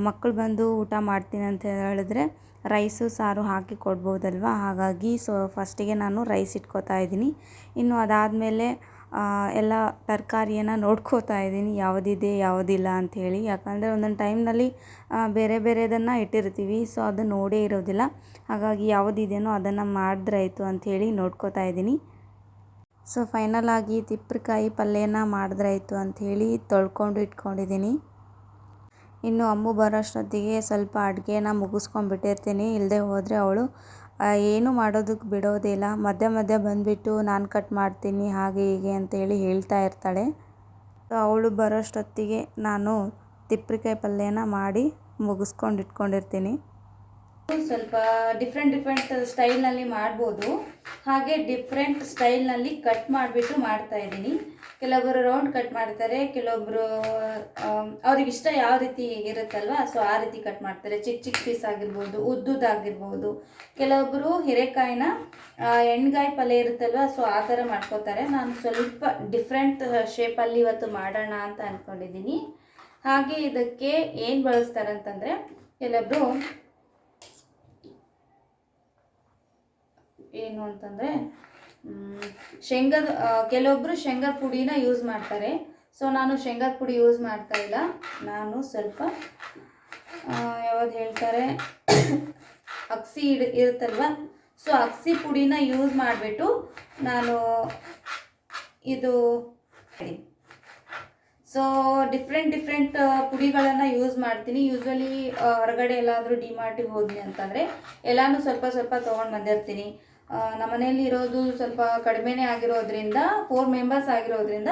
ಮಕ್ಕಳು ಬಂದು ಊಟ ಮಾಡ್ತೀನಿ ಅಂತ ಹೇಳಿದ್ರೆ ರೈಸು ಸಾರು ಹಾಕಿ ಕೊಡ್ಬೋದಲ್ವ. ಹಾಗಾಗಿ ಸೊ ಫಸ್ಟಿಗೆ ನಾನು ರೈಸ್ ಇಟ್ಕೊತಾ ಇದ್ದೀನಿ. ಇನ್ನು ಅದಾದಮೇಲೆ ಎಲ್ಲ ತರಕಾರಿಯನ್ನು ನೋಡ್ಕೋತಾ ಇದ್ದೀನಿ, ಯಾವುದಿದೆ ಯಾವುದಿಲ್ಲ ಅಂಥೇಳಿ. ಯಾಕಂದರೆ ಒಂದೊಂದು ಟೈಮ್ನಲ್ಲಿ ಬೇರೆ ಬೇರೆದನ್ನು ಇಟ್ಟಿರ್ತೀವಿ, ಸೊ ಅದು ನೋಡೇ ಇರೋದಿಲ್ಲ. ಹಾಗಾಗಿ ಯಾವುದಿದೆಯೋ ಅದನ್ನು ಮಾಡಿದ್ರಾಯ್ತು ಅಂಥೇಳಿ ನೋಡ್ಕೋತಾ ಇದ್ದೀನಿ. ಸೊ ಫೈನಲ್ ಆಗಿ ತಿಪ್ಪರಕಾಯಿ ಪಲ್ಯನ ಮಾಡಿದ್ರಾಯ್ತು ಅಂಥೇಳಿ ತೊಳ್ಕೊಂಡು ಇಟ್ಕೊಂಡಿದ್ದೀನಿ. ಇನ್ನು ಅಮ್ಮು ಬರೋಷ್ಟೊತ್ತಿಗೆ ಸ್ವಲ್ಪ ಅಡುಗೆನ ಮುಗಿಸ್ಕೊಂಡ್ಬಿಟ್ಟಿರ್ತೀನಿ. ಇಲ್ಲದೆ ಹೋದರೆ ಅವಳು ಏನು ಮಾಡೋದಕ್ಕೆ ಬಿಡೋದಿಲ್ಲ. ಮಧ್ಯೆ ಮಧ್ಯೆ ಬಂದುಬಿಟ್ಟು ನಾನು ಕಟ್ ಮಾಡ್ತೀನಿ ಹಾಗೆ ಹೀಗೆ ಅಂತೇಳಿ ಹೇಳ್ತಾ ಇರ್ತಾಳೆ. ಸೊ ಅವಳು ಬರೋಷ್ಟೊತ್ತಿಗೆ ನಾನು ತಿಪ್ಪರಕಾಯಿ ಪಲ್ಯನ ಮಾಡಿ ಮುಗಿಸ್ಕೊಂಡು ಇಟ್ಕೊಂಡಿರ್ತೀನಿ. ಸ್ವಲ್ಪ ಡಿಫ್ರೆಂಟ್ ಸ್ಟೈಲ್ನಲ್ಲಿ ಮಾಡ್ಬೋದು, ಹಾಗೆ ಡಿಫ್ರೆಂಟ್ ಸ್ಟೈಲ್ನಲ್ಲಿ ಕಟ್ ಮಾಡಿಬಿಟ್ಟು ಮಾಡ್ತಾಯಿದ್ದೀನಿ. ಕೆಲವೊಬ್ಬರು ರೌಂಡ್ ಕಟ್ ಮಾಡ್ತಾರೆ, ಕೆಲವೊಬ್ಬರು ಅವ್ರಿಗಿಷ್ಟ ಯಾವ ರೀತಿ ಇರುತ್ತಲ್ವ, ಸೊ ಆ ರೀತಿ ಕಟ್ ಮಾಡ್ತಾರೆ. ಚಿಕ್ಕ ಚಿಕ್ಕ ಪೀಸ್ ಆಗಿರ್ಬೋದು, ಉದ್ದುದಾಗಿರ್ಬೋದು. ಕೆಲವೊಬ್ಬರು ಹೀರೆಕಾಯಿನ ಎಣ್ಗಾಯಿ ಪಲ್ಯ ಇರುತ್ತಲ್ವ, ಸೊ ಆ ಥರ ಮಾಡ್ಕೋತಾರೆ. ನಾನು ಸ್ವಲ್ಪ ಡಿಫ್ರೆಂಟ್ ಶೇಪಲ್ಲಿ ಇವತ್ತು ಮಾಡೋಣ ಅಂತ ಅಂದ್ಕೊಂಡಿದ್ದೀನಿ. ಹಾಗೆ ಇದಕ್ಕೆ ಏನು ಬಳಸ್ತಾರೆ ಅಂತಂದರೆ, ಕೆಲವೊಬ್ಬರು ಏನು ಅಂತಂದರೆ ಕೆಲವೊಬ್ಬರು ಶೇಂಗಾ ಪುಡಿನ ಯೂಸ್ ಮಾಡ್ತಾರೆ. ಸೊ ನಾನು ಶೇಂಗಾ ಪುಡಿ ಯೂಸ್ ಮಾಡ್ತಾ ಇಲ್ಲ. ನಾನು ಸ್ವಲ್ಪ ಯಾವ್ದು ಹೇಳ್ತಾರೆ ಅಕ್ಸಿ ಇರುತ್ತಲ್ವ, ಸೊ ಅಕ್ಸಿ ಪುಡಿನ ಯೂಸ್ ಮಾಡಿಬಿಟ್ಟು ನಾನು ಇದು ಸೊ ಡಿಫ್ರೆಂಟ್ ಪುಡಿಗಳನ್ನು ಯೂಸ್ ಮಾಡ್ತೀನಿ. ಯೂಶ್ವಲಿ ಹೊರಗಡೆ ಎಲ್ಲಾದರೂ ಡಿಮಾರ್ಟಿಗೆ ಹೋದ್ನಿ ಅಂತಂದರೆ ಎಲ್ಲನೂ ಸ್ವಲ್ಪ ಸ್ವಲ್ಪ ತೊಗೊಂಡು ಬಂದಿರ್ತೀನಿ. ನಮ್ಮ ಮನೆಯಲ್ಲಿ ಇರೋದು ಸ್ವಲ್ಪ ಕಡಿಮೆನೇ ಆಗಿರೋದ್ರಿಂದ 4 ಮೆಂಬರ್ಸ್ ಆಗಿರೋದ್ರಿಂದ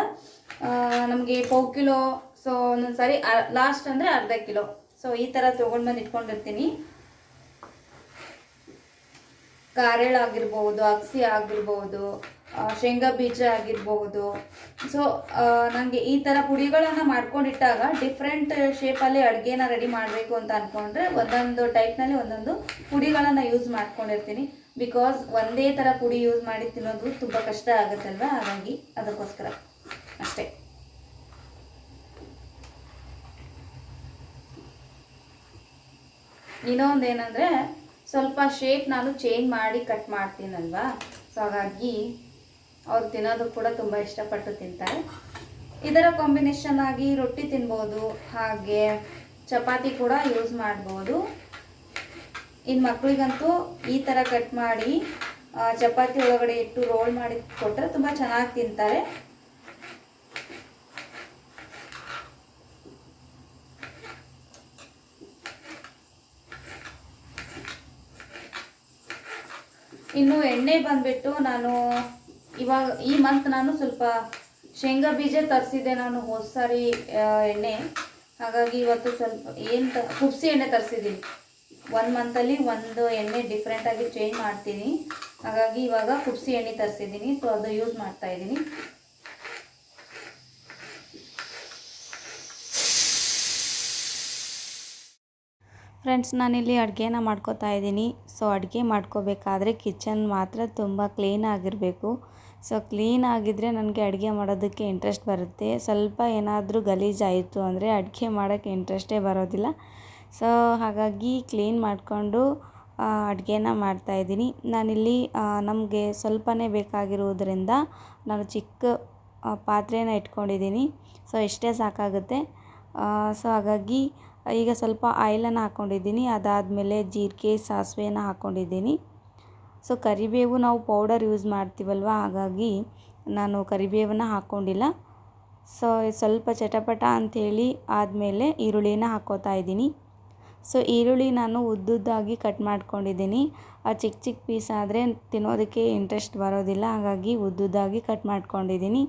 ನಮಗೆ 1/4 ಕಿಲೋ, ಸೊ ಒಂದೊಂದು ಸಾರಿ ಲಾಸ್ಟ್ ಅಂದರೆ ಅರ್ಧ ಕಿಲೋ, ಸೊ ಈ ಥರ ತೊಗೊಂಡು ಬಂದು ಇಟ್ಕೊಂಡಿರ್ತೀನಿ. ಕಾರೆಳ ಆಗಿರ್ಬೋದು, ಅಕ್ಸಿ ಆಗಿರ್ಬೋದು, ಶೇಂಗಾ ಬೀಜ ಆಗಿರ್ಬೋದು. ಸೊ ನನಗೆ ಈ ಥರ ಪುಡಿಗಳನ್ನು ಮಾಡ್ಕೊಂಡಿಟ್ಟಾಗ ಡಿಫ್ರೆಂಟ್ ಶೇಪಲ್ಲಿ ಅಡುಗೆನ ರೆಡಿ ಮಾಡಬೇಕು ಅಂತ ಅಂದ್ಕೊಂಡ್ರೆ ಒಂದೊಂದು ಟೈಪ್ನಲ್ಲಿ ಒಂದೊಂದು ಪುಡಿಗಳನ್ನು ಯೂಸ್ ಮಾಡ್ಕೊಂಡಿರ್ತೀನಿ. ಬಿಕಾಸ್ ಒಂದೇ ಥರ ಪುಡಿ ಯೂಸ್ ಮಾಡಿ ತಿನ್ನೋದು ತುಂಬ ಕಷ್ಟ ಆಗುತ್ತಲ್ವ, ಹಾಗಾಗಿ ಅದಕ್ಕೋಸ್ಕರ ಅಷ್ಟೇ. ಇನ್ನೊಂದೇನೆಂದರೆ ಸ್ವಲ್ಪ ಶೇಪ್ ನಾನು ಚೇಂಜ್ ಮಾಡಿ ಕಟ್ ಮಾಡ್ತೀನಲ್ವಾ, ಸೊ ಹಾಗಾಗಿ ಅವ್ರು ತಿನ್ನೋದು ಕೂಡ ತುಂಬ ಇಷ್ಟಪಟ್ಟು ತಿಂತಾರೆ. ಇದರ ಕಾಂಬಿನೇಷನ್ ಆಗಿ ರೊಟ್ಟಿ ತಿನ್ಬೋದು, ಹಾಗೆ ಚಪಾತಿ ಕೂಡ ಯೂಸ್ ಮಾಡ್ಬೋದು. ಇನ್ನು ಮಕ್ಕಳಿಗಂತೂ ಈ ಥರ ಕಟ್ ಮಾಡಿ ಚಪಾತಿ ಒಳಗಡೆ ಇಟ್ಟು ರೋಲ್ ಮಾಡಿ ಕೊಟ್ಟರೆ ತುಂಬ ಚೆನ್ನಾಗಿ ತಿಂತಾರೆ. ಇನ್ನು ಎಣ್ಣೆ ಬಂದುಬಿಟ್ಟು ನಾನು ಇವಾಗ ಈ ಮಂತ್ ನಾನು ಸ್ವಲ್ಪ ಶೇಂಗಾ ಬೀಜ ತರಿಸಿದ್ದೆ ನಾನು ಹೋದ ಸಾರಿ ಎಣ್ಣೆ, ಹಾಗಾಗಿ ಇವತ್ತು ಸ್ವಲ್ಪ ಕುಬ್ಸಿ ಎಣ್ಣೆ ತರಿಸಿದ್ದೀನಿ. 1 ಮಂತಲ್ಲಿ ಒಂದು ಎಣ್ಣೆ ಡಿಫ್ರೆಂಟಾಗಿ ಚೇಂಜ್ ಮಾಡ್ತೀನಿ, ಹಾಗಾಗಿ ಇವಾಗ ಕುಬ್ಸಿ ಎಣ್ಣೆ ತರಿಸಿದ್ದೀನಿ, ಸೊ ಅದು ಯೂಸ್ ಮಾಡ್ತಾಯಿದ್ದೀನಿ. ಫ್ರೆಂಡ್ಸ್, ನಾನಿಲ್ಲಿ ಅಡುಗೆನ ಮಾಡ್ಕೋತಾ ಇದ್ದೀನಿ. ಸೊ ಅಡುಗೆ ಮಾಡ್ಕೋಬೇಕಾದ್ರೆ ಕಿಚನ್ ಮಾತ್ರ ತುಂಬ ಕ್ಲೀನ್ ಆಗಿರಬೇಕು. ಸೊ ಕ್ಲೀನ್ ಆಗಿದ್ದರೆ ನನಗೆ ಅಡುಗೆ ಮಾಡೋದಕ್ಕೆ ಇಂಟ್ರೆಸ್ಟ್ ಬರುತ್ತೆ. ಸ್ವಲ್ಪ ಏನಾದರೂ ಗಲೀಜಾಯಿತು ಅಂದರೆ ಅಡುಗೆ ಮಾಡೋಕ್ಕೆ ಇಂಟ್ರೆಸ್ಟೇ ಬರೋದಿಲ್ಲ. ಸೊ ಹಾಗಾಗಿ ಕ್ಲೀನ್ ಮಾಡಿಕೊಂಡು ಅಡುಗೆನ ಮಾಡ್ತಾಯಿದ್ದೀನಿ. ನಾನಿಲ್ಲಿ ನಮಗೆ ಸ್ವಲ್ಪನೇ ಬೇಕಾಗಿರುವುದರಿಂದ ನಾನು ಚಿಕ್ಕ ಪಾತ್ರೆನ ಇಟ್ಕೊಂಡಿದ್ದೀನಿ. ಸೊ ಇಷ್ಟೇ ಸಾಕಾಗುತ್ತೆ. ಸೊ ಹಾಗಾಗಿ ಈಗ ಸ್ವಲ್ಪ ಆಯಿಲನ್ನು ಹಾಕ್ಕೊಂಡಿದ್ದೀನಿ. ಅದಾದಮೇಲೆ ಜೀರಿಗೆ, ಸಾಸಿವೆನ ಹಾಕ್ಕೊಂಡಿದ್ದೀನಿ. ಸೊ ಕರಿಬೇವು ನಾವು ಪೌಡರ್ ಯೂಸ್ ಮಾಡ್ತೀವಲ್ವ, ಹಾಗಾಗಿ ನಾನು ಕರಿಬೇವನ್ನ ಹಾಕ್ಕೊಂಡಿಲ್ಲ. ಸೊ ಸ್ವಲ್ಪ ಚಟಪಟ ಅಂಥೇಳಿ ಆದಮೇಲೆ ಈರುಳ್ಳಿನ ಹಾಕ್ಕೋತಾ ಇದ್ದೀನಿ. ಸೊ ಈರುಳ್ಳಿ ನಾನು ಉದ್ದುದ್ದಾಗಿ ಕಟ್ ಮಾಡ್ಕೊಂಡಿದ್ದೀನಿ. ಚಿಕ್ಕ ಚಿಕ್ಕ ಪೀಸ್ ಆದರೆ ತಿನ್ನೋದಕ್ಕೆ ಇಂಟ್ರೆಸ್ಟ್ ಬರೋದಿಲ್ಲ, ಹಾಗಾಗಿ ಉದ್ದುದ್ದಾಗಿ ಕಟ್ ಮಾಡ್ಕೊಂಡಿದ್ದೀನಿ.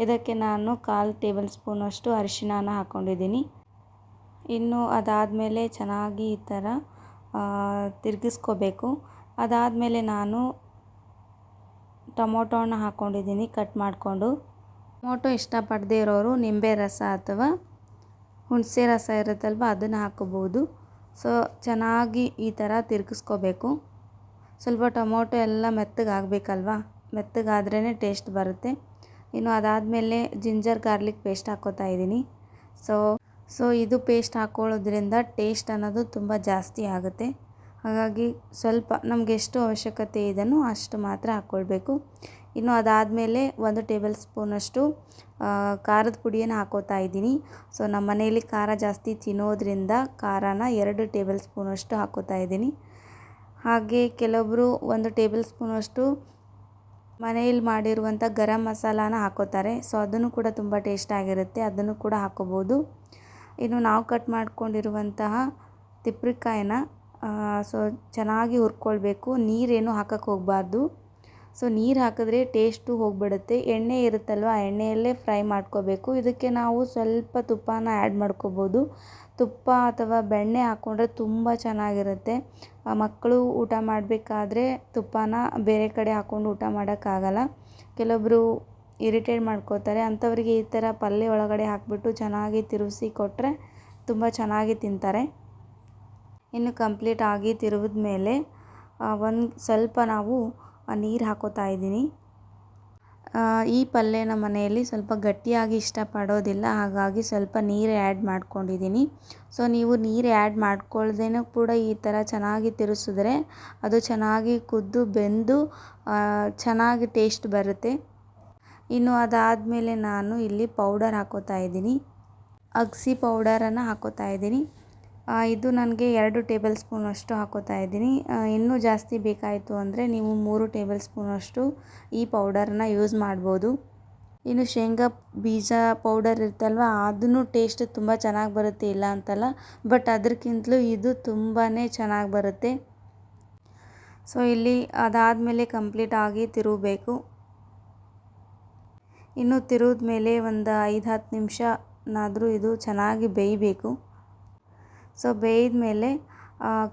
ಇದಕ್ಕೆ ನಾನು 1/4 ಟೇಬಲ್ ಸ್ಪೂನಷ್ಟು ಅರಿಶಿಣನ ಹಾಕ್ಕೊಂಡಿದ್ದೀನಿ. ಇನ್ನು ಅದಾದಮೇಲೆ ಚೆನ್ನಾಗಿ ಈ ಥರ ತಿರುಗಿಸ್ಕೋಬೇಕು. ಅದಾದಮೇಲೆ ನಾನು ಟೊಮೊಟೊನ ಹಾಕ್ಕೊಂಡಿದ್ದೀನಿ ಕಟ್ ಮಾಡಿಕೊಂಡು. ಟೊಮೊಟೊ ಇಷ್ಟಪಡದೇ ಇರೋರು ನಿಂಬೆ ರಸ ಅಥವಾ ಹುಣಸೆ ರಸ ಇರುತ್ತಲ್ವ, ಅದನ್ನು ಹಾಕೋಬೋದು. ಸೊ ಚೆನ್ನಾಗಿ ಈ ಥರ ತಿರುಗಿಸ್ಕೋಬೇಕು. ಸ್ವಲ್ಪ ಟೊಮೊಟೊ ಎಲ್ಲ ಮೆತ್ತಗಾಗಬೇಕಲ್ವ, ಮೆತ್ತಗಾದ್ರೇ ಟೇಸ್ಟ್ ಬರುತ್ತೆ. ಇನ್ನು ಅದಾದಮೇಲೆ ಜಿಂಜರ್ ಗಾರ್ಲಿಕ್ ಪೇಸ್ಟ್ ಹಾಕ್ಕೋತಾ ಇದ್ದೀನಿ. ಸೊ ಇದು ಪೇಸ್ಟ್ ಹಾಕ್ಕೊಳ್ಳೋದ್ರಿಂದ ಟೇಸ್ಟ್ ಅನ್ನೋದು ತುಂಬ ಜಾಸ್ತಿ ಆಗುತ್ತೆ. ಹಾಗಾಗಿ ಸ್ವಲ್ಪ ನಮಗೆ ಎಷ್ಟು ಅವಶ್ಯಕತೆ ಇದೆಯೋ ಅಷ್ಟು ಮಾತ್ರ ಹಾಕ್ಕೊಳ್ಬೇಕು. ಇನ್ನು ಅದಾದಮೇಲೆ 1 ಟೇಬಲ್ ಸ್ಪೂನಷ್ಟು ಖಾರದ ಪುಡಿಯನ್ನು ಹಾಕ್ಕೋತಾ ಇದ್ದೀನಿ. ಸೊ ನಮ್ಮ ಮನೆಯಲ್ಲಿ ಖಾರ ಜಾಸ್ತಿ ತಿನ್ನೋದ್ರಿಂದ ಖಾರನ 2 ಟೇಬಲ್ ಸ್ಪೂನಷ್ಟು ಹಾಕ್ಕೋತಾ ಇದ್ದೀನಿ. ಹಾಗೆ ಕೆಲವೊಬ್ಬರು 1 ಟೇಬಲ್ ಸ್ಪೂನಷ್ಟು ಮನೆಯಲ್ಲಿ ಮಾಡಿರುವಂಥ ಗರಂ ಮಸಾಲಾನ ಹಾಕ್ಕೋತಾರೆ. ಸೊ ಅದನ್ನು ಕೂಡ ತುಂಬ ಟೇಸ್ಟ್ ಆಗಿರುತ್ತೆ, ಅದನ್ನು ಕೂಡ ಹಾಕ್ಕೋಬೋದು. ಇನ್ನು ನಾವು ಕಟ್ ಮಾಡ್ಕೊಂಡಿರುವಂತಹ ತಿಪ್ಪಿಕಾಯಿನ ಸೊ ಚೆನ್ನಾಗಿ ಹುರ್ಕೊಳ್ಬೇಕು. ನೀರೇನು ಹಾಕಕ್ಕೆ ಹೋಗಬಾರ್ದು. ಸೊ ನೀರು ಹಾಕಿದ್ರೆ ಟೇಸ್ಟು ಹೋಗಿಬಿಡುತ್ತೆ. ಎಣ್ಣೆ ಇರುತ್ತಲ್ವ, ಆ ಎಣ್ಣೆಯಲ್ಲೇ ಫ್ರೈ ಮಾಡ್ಕೋಬೇಕು. ಇದಕ್ಕೆ ನಾವು ಸ್ವಲ್ಪ ತುಪ್ಪನ ಆ್ಯಡ್ ಮಾಡ್ಕೋಬೋದು. ತುಪ್ಪ ಅಥವಾ ಬೆಣ್ಣೆ ಹಾಕ್ಕೊಂಡ್ರೆ ತುಂಬ ಚೆನ್ನಾಗಿರುತ್ತೆ. ಮಕ್ಕಳು ಊಟ ಮಾಡಬೇಕಾದ್ರೆ ತುಪ್ಪನ ಬೇರೆ ಕಡೆ ಹಾಕ್ಕೊಂಡು ಊಟ ಮಾಡೋಕ್ಕಾಗಲ್ಲ. ಕೆಲವೊಬ್ಬರು ಇರಿಟೇಟ್ ಮಾಡ್ಕೋತಾರೆ. ಅಂಥವರಿಗೆ ಈ ಥರ ಪಲ್ಯ ಒಳಗಡೆ ಹಾಕಿಬಿಟ್ಟು ಚೆನ್ನಾಗಿ ತಿರುಗಿಸಿ ಕೊಟ್ಟರೆ ತುಂಬ ಚೆನ್ನಾಗಿ ತಿಂತಾರೆ. ಇನ್ನು ಕಂಪ್ಲೀಟ್ ಆಗಿ ತಿರುವಿದ ಮೇಲೆ ಒಂದು ಸ್ವಲ್ಪ ನಾವು ನೀರು ಹಾಕ್ಕೋತಾ ಇದ್ದೀನಿ. ಈ ಪಲ್ಯ ನಮ್ಮ ಮನೆಯಲ್ಲಿ ಸ್ವಲ್ಪ ಗಟ್ಟಿಯಾಗಿ ಇಷ್ಟಪಡೋದಿಲ್ಲ, ಹಾಗಾಗಿ ಸ್ವಲ್ಪ ನೀರು ಆ್ಯಡ್ ಮಾಡ್ಕೊಂಡಿದ್ದೀನಿ. ಸೊ ನೀವು ನೀರು ಆ್ಯಡ್ ಮಾಡ್ಕೊಳ್ದೇನೂ ಕೂಡ ಈ ಥರ ಚೆನ್ನಾಗಿ ತಿರುಗಿಸಿದ್ರೆ ಅದು ಚೆನ್ನಾಗಿ ಕುದ್ದು ಬೆಂದು ಚೆನ್ನಾಗಿ ಟೇಸ್ಟ್ ಬರುತ್ತೆ. ಇನ್ನು ಅದಾದಮೇಲೆ ನಾನು ಇಲ್ಲಿ ಪೌಡರ್ ಹಾಕ್ಕೋತಾ ಇದ್ದೀನಿ. ಅಗಸಿ ಪೌಡರನ್ನು ಹಾಕ್ಕೋತಾ ಇದ್ದೀನಿ. ಇದು ನನಗೆ 2 ಟೇಬಲ್ ಸ್ಪೂನಷ್ಟು ಹಾಕೋತಾ ಇದ್ದೀನಿ. ಇನ್ನೂ ಜಾಸ್ತಿ ಬೇಕಾಯಿತು ಅಂದರೆ ನೀವು 3 ಟೇಬಲ್ ಸ್ಪೂನಷ್ಟು ಈ ಪೌಡರನ್ನ ಯೂಸ್ ಮಾಡ್ಬೋದು. ಇನ್ನು ಶೇಂಗಾ ಬೀಜ ಪೌಡರ್ ಇರುತ್ತಲ್ವ ಅದನ್ನು ಟೇಸ್ಟ್ ತುಂಬ ಚೆನ್ನಾಗಿ ಬರುತ್ತೆ, ಇಲ್ಲ ಅಂತಲ್ಲ, ಬಟ್ ಅದಕ್ಕಿಂತಲೂ ಇದು ತುಂಬಾ ಚೆನ್ನಾಗಿ ಬರುತ್ತೆ. ಸೊ ಇಲ್ಲಿ ಅದಾದಮೇಲೆ ಕಂಪ್ಲೀಟಾಗಿ ತಿರುಗಬೇಕು. ಇನ್ನು ತಿರುಗಿದ ಮೇಲೆ ಒಂದು 5-10 ನಿಮಿಷನಾದರೂ ಇದು ಚೆನ್ನಾಗಿ ಬೇಯಬೇಕು. ಸೊ ಬೇಯ್ದ ಮೇಲೆ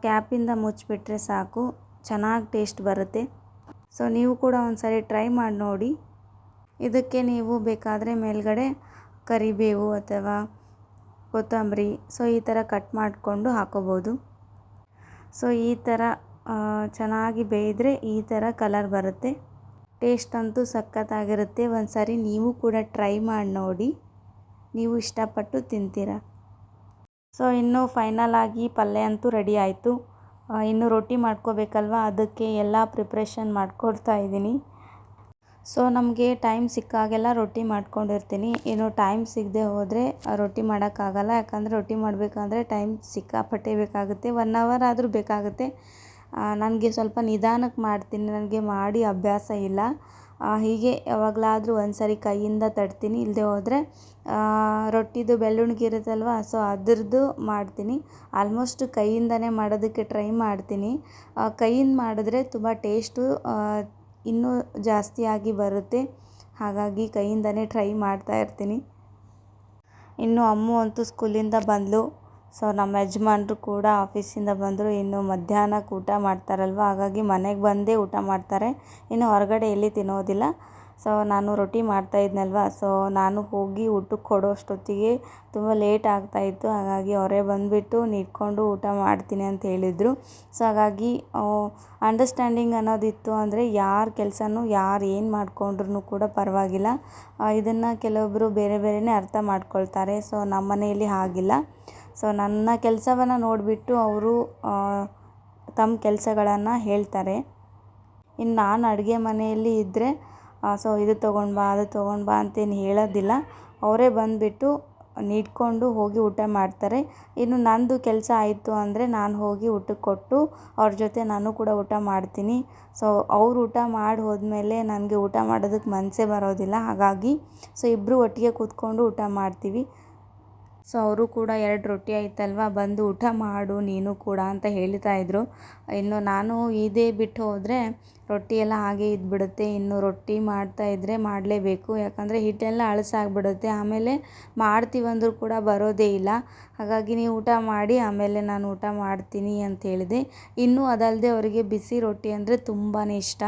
ಕ್ಯಾಪಿಂದ ಮುಚ್ಚಿಬಿಟ್ರೆ ಸಾಕು, ಚೆನ್ನಾಗಿ ಟೇಸ್ಟ್ ಬರುತ್ತೆ. ಸೊ ನೀವು ಕೂಡ ಒಂದ್ಸರಿ ಟ್ರೈ ಮಾಡಿ ನೋಡಿ. ಇದಕ್ಕೆ ನೀವು ಬೇಕಾದರೆ ಮೇಲ್ಗಡೆ ಕರಿಬೇವು ಅಥವಾ ಕೊತ್ತಂಬರಿ ಸೊ ಈ ಥರ ಕಟ್ ಮಾಡಿಕೊಂಡು ಹಾಕೋಬೋದು. ಸೊ ಈ ಥರ ಚೆನ್ನಾಗಿ ಬೇಯಿದ್ರೆ ಈ ಥರ ಕಲರ್ ಬರುತ್ತೆ. ಟೇಸ್ಟ್ ಅಂತೂ ಸಖತ್ತಾಗಿರುತ್ತೆ. ಒಂದು ಸಾರಿ ನೀವು ಕೂಡ ಟ್ರೈ ಮಾಡಿ ನೋಡಿ, ನೀವು ಇಷ್ಟಪಟ್ಟು ತಿಂತೀರ. ಸೊ ಇನ್ನು ಫೈನಲ್ ಆಗಿ ಪಲ್ಯ ಅಂತೂ ರೆಡಿ ಆಯಿತು. ಇನ್ನು ರೊಟ್ಟಿ ಮಾಡ್ಕೋಬೇಕಲ್ವ, ಅದಕ್ಕೆ ಎಲ್ಲ ಪ್ರಿಪ್ರೇಷನ್ ಮಾಡ್ಕೊಡ್ತಾ ಇದ್ದೀನಿ. ಸೊ ನಮಗೆ ಟೈಮ್ ಸಿಕ್ಕಾಗೆಲ್ಲ ರೊಟ್ಟಿ ಮಾಡ್ಕೊಂಡಿರ್ತೀನಿ. ಇನ್ನು ಟೈಮ್ ಸಿಗದೆ ಹೋದರೆ ರೊಟ್ಟಿ ಮಾಡೋಕ್ಕಾಗಲ್ಲ. ಯಾಕಂದರೆ ರೊಟ್ಟಿ ಮಾಡಬೇಕಂದ್ರೆ ಟೈಮ್ ಸಿಕ್ಕಾಪಟ್ಟೆ ಬೇಕಾಗುತ್ತೆ, 1 ಅವರ್ ಆದರೂ ಬೇಕಾಗುತ್ತೆ. ನನಗೆ ಸ್ವಲ್ಪ ನಿಧಾನಕ್ಕೆ ಮಾಡ್ತೀನಿ, ನನಗೆ ಮಾಡಿ ಅಭ್ಯಾಸ ಇಲ್ಲ. ಹೀಗೆ ಯಾವಾಗಲಾದರೂ ಒಂದು ಸಾರಿ ಕೈಯಿಂದ ತಟ್ತೀನಿ, ಇಲ್ಲದೆ ಹೋದರೆ ರೊಟ್ಟಿದು ಬೆಳ್ಳುಣ್ಗಿ ಇರುತ್ತಲ್ವ, ಸೊ ಅದ್ರದ್ದು ಮಾಡ್ತೀನಿ. ಆಲ್ಮೋಸ್ಟ್ ಕೈಯಿಂದನೇ ಮಾಡೋದಕ್ಕೆ ಟ್ರೈ ಮಾಡ್ತೀನಿ. ಕೈಯಿಂದ ಮಾಡಿದ್ರೆ ತುಂಬ ಟೇಸ್ಟು ಇನ್ನೂ ಜಾಸ್ತಿಯಾಗಿ ಬರುತ್ತೆ. ಹಾಗಾಗಿ ಕೈಯಿಂದನೇ ಟ್ರೈ ಮಾಡ್ತಾ ಇರ್ತೀನಿ. ಇನ್ನು ಅಮ್ಮು ಅಂತೂ ಸ್ಕೂಲಿಂದ ಬಂದಳು. ಸೊ ನಮ್ಮ ಯಜಮಾನ್ರು ಕೂಡ ಆಫೀಸಿಂದ ಬಂದರು. ಇನ್ನು ಮಧ್ಯಾಹ್ನಕ್ಕೆ ಊಟ ಮಾಡ್ತಾರಲ್ವ, ಹಾಗಾಗಿ ಮನೆಗೆ ಬಂದೇ ಊಟ ಮಾಡ್ತಾರೆ. ಇನ್ನು ಹೊರಗಡೆ ಎಲ್ಲಿ ತಿನ್ನೋದಿಲ್ಲ. ಸೊ ನಾನು ರೊಟ್ಟಿ ಮಾಡ್ತಾಯಿದ್ನಲ್ವ, ಸೊ ನಾನು ಹೋಗಿ ಊಟಕ್ಕೆ ಕೊಡೋ ಅಷ್ಟೊತ್ತಿಗೆ ತುಂಬ ಲೇಟ್ ಆಗ್ತಾಯಿತ್ತು. ಹಾಗಾಗಿ ಅವರೇ ಬಂದುಬಿಟ್ಟು ನಿಂತ್ಕೊಂಡು ಊಟ ಮಾಡ್ತೀನಿ ಅಂತ ಹೇಳಿದರು. ಸೊ ಹಾಗಾಗಿ ಅಂಡರ್ಸ್ಟ್ಯಾಂಡಿಂಗ್ ಅನ್ನೋದಿತ್ತು ಅಂದರೆ ಯಾರ ಕೆಲಸನೂ ಯಾರು ಏನು ಮಾಡಿಕೊಂಡ್ರೂ ಕೂಡ ಪರವಾಗಿಲ್ಲ. ಇದನ್ನು ಕೆಲವೊಬ್ಬರು ಬೇರೆ ಬೇರೆಯೇ ಅರ್ಥ ಮಾಡ್ಕೊಳ್ತಾರೆ. ಸೊ ನಮ್ಮ ಮನೆಯಲ್ಲಿ ಹಾಗಿಲ್ಲ. ಸೊ ನನ್ನ ಕೆಲಸವನ್ನು ನೋಡಿಬಿಟ್ಟು ಅವರು ತಮ್ಮ ಕೆಲಸಗಳನ್ನು ಹೇಳ್ತಾರೆ. ಇನ್ನು ನಾನು ಅಡುಗೆ ಮನೆಯಲ್ಲಿ ಇದ್ದರೆ ಸೊ ಇದು ತೊಗೊಂಡು ಬಾ ಅದು ತೊಗೊಂಡು ಬಾ ಅಂತೇನು ಹೇಳೋದಿಲ್ಲ. ಅವರೇ ಬಂದುಬಿಟ್ಟು ನೀಡ್ಕೊಂಡು ಹೋಗಿ ಊಟ ಮಾಡ್ತಾರೆ. ಇನ್ನು ನಂದು ಕೆಲಸ ಆಯಿತು ಅಂದರೆ ನಾನು ಹೋಗಿ ಊಟಕ್ಕೆ ಕೊಟ್ಟು ಅವ್ರ ಜೊತೆ ನಾನು ಕೂಡ ಊಟ ಮಾಡ್ತೀನಿ. ಸೊ ಅವ್ರು ಊಟ ಮಾಡಿ ಹೋದ್ಮೇಲೆ ನನಗೆ ಊಟ ಮಾಡೋದಕ್ಕೆ ಮನಸ್ಸೇ ಬರೋದಿಲ್ಲ. ಹಾಗಾಗಿ ಸೊ ಇಬ್ಬರು ಒಟ್ಟಿಗೆ ಕೂತ್ಕೊಂಡು ಊಟ ಮಾಡ್ತೀವಿ. ಸೊ ಅವರು ಕೂಡ 2 ರೊಟ್ಟಿ ಆಯ್ತಲ್ವ, ಬಂದು ಊಟ ಮಾಡು ನೀನು ಕೂಡ ಅಂತ ಹೇಳ್ತಾಯಿದ್ರು. ಇನ್ನು ನಾನು ಇದೇ ಬಿಟ್ಟು ಹೋದರೆ ರೊಟ್ಟಿ ಎಲ್ಲ ಹಾಗೆ ಇದ್ಬಿಡುತ್ತೆ. ಇನ್ನು ರೊಟ್ಟಿ ಮಾಡ್ತಾಯಿದ್ರೆ ಮಾಡಲೇಬೇಕು, ಯಾಕಂದರೆ ಹಿಟ್ಟೆಲ್ಲ ಹಳಸಾಗ್ಬಿಡುತ್ತೆ. ಆಮೇಲೆ ಮಾಡ್ತೀವಂದ್ರೂ ಕೂಡ ಬರೋದೇ ಇಲ್ಲ. ಹಾಗಾಗಿ ನೀವು ಊಟ ಮಾಡಿ ಆಮೇಲೆ ನಾನು ಊಟ ಮಾಡ್ತೀನಿ ಅಂತ ಹೇಳಿದೆ. ಇನ್ನೂ ಅದಲ್ಲದೆ ಅವರಿಗೆ ಬಿಸಿ ರೊಟ್ಟಿ ಅಂದರೆ ತುಂಬಾ ಇಷ್ಟ.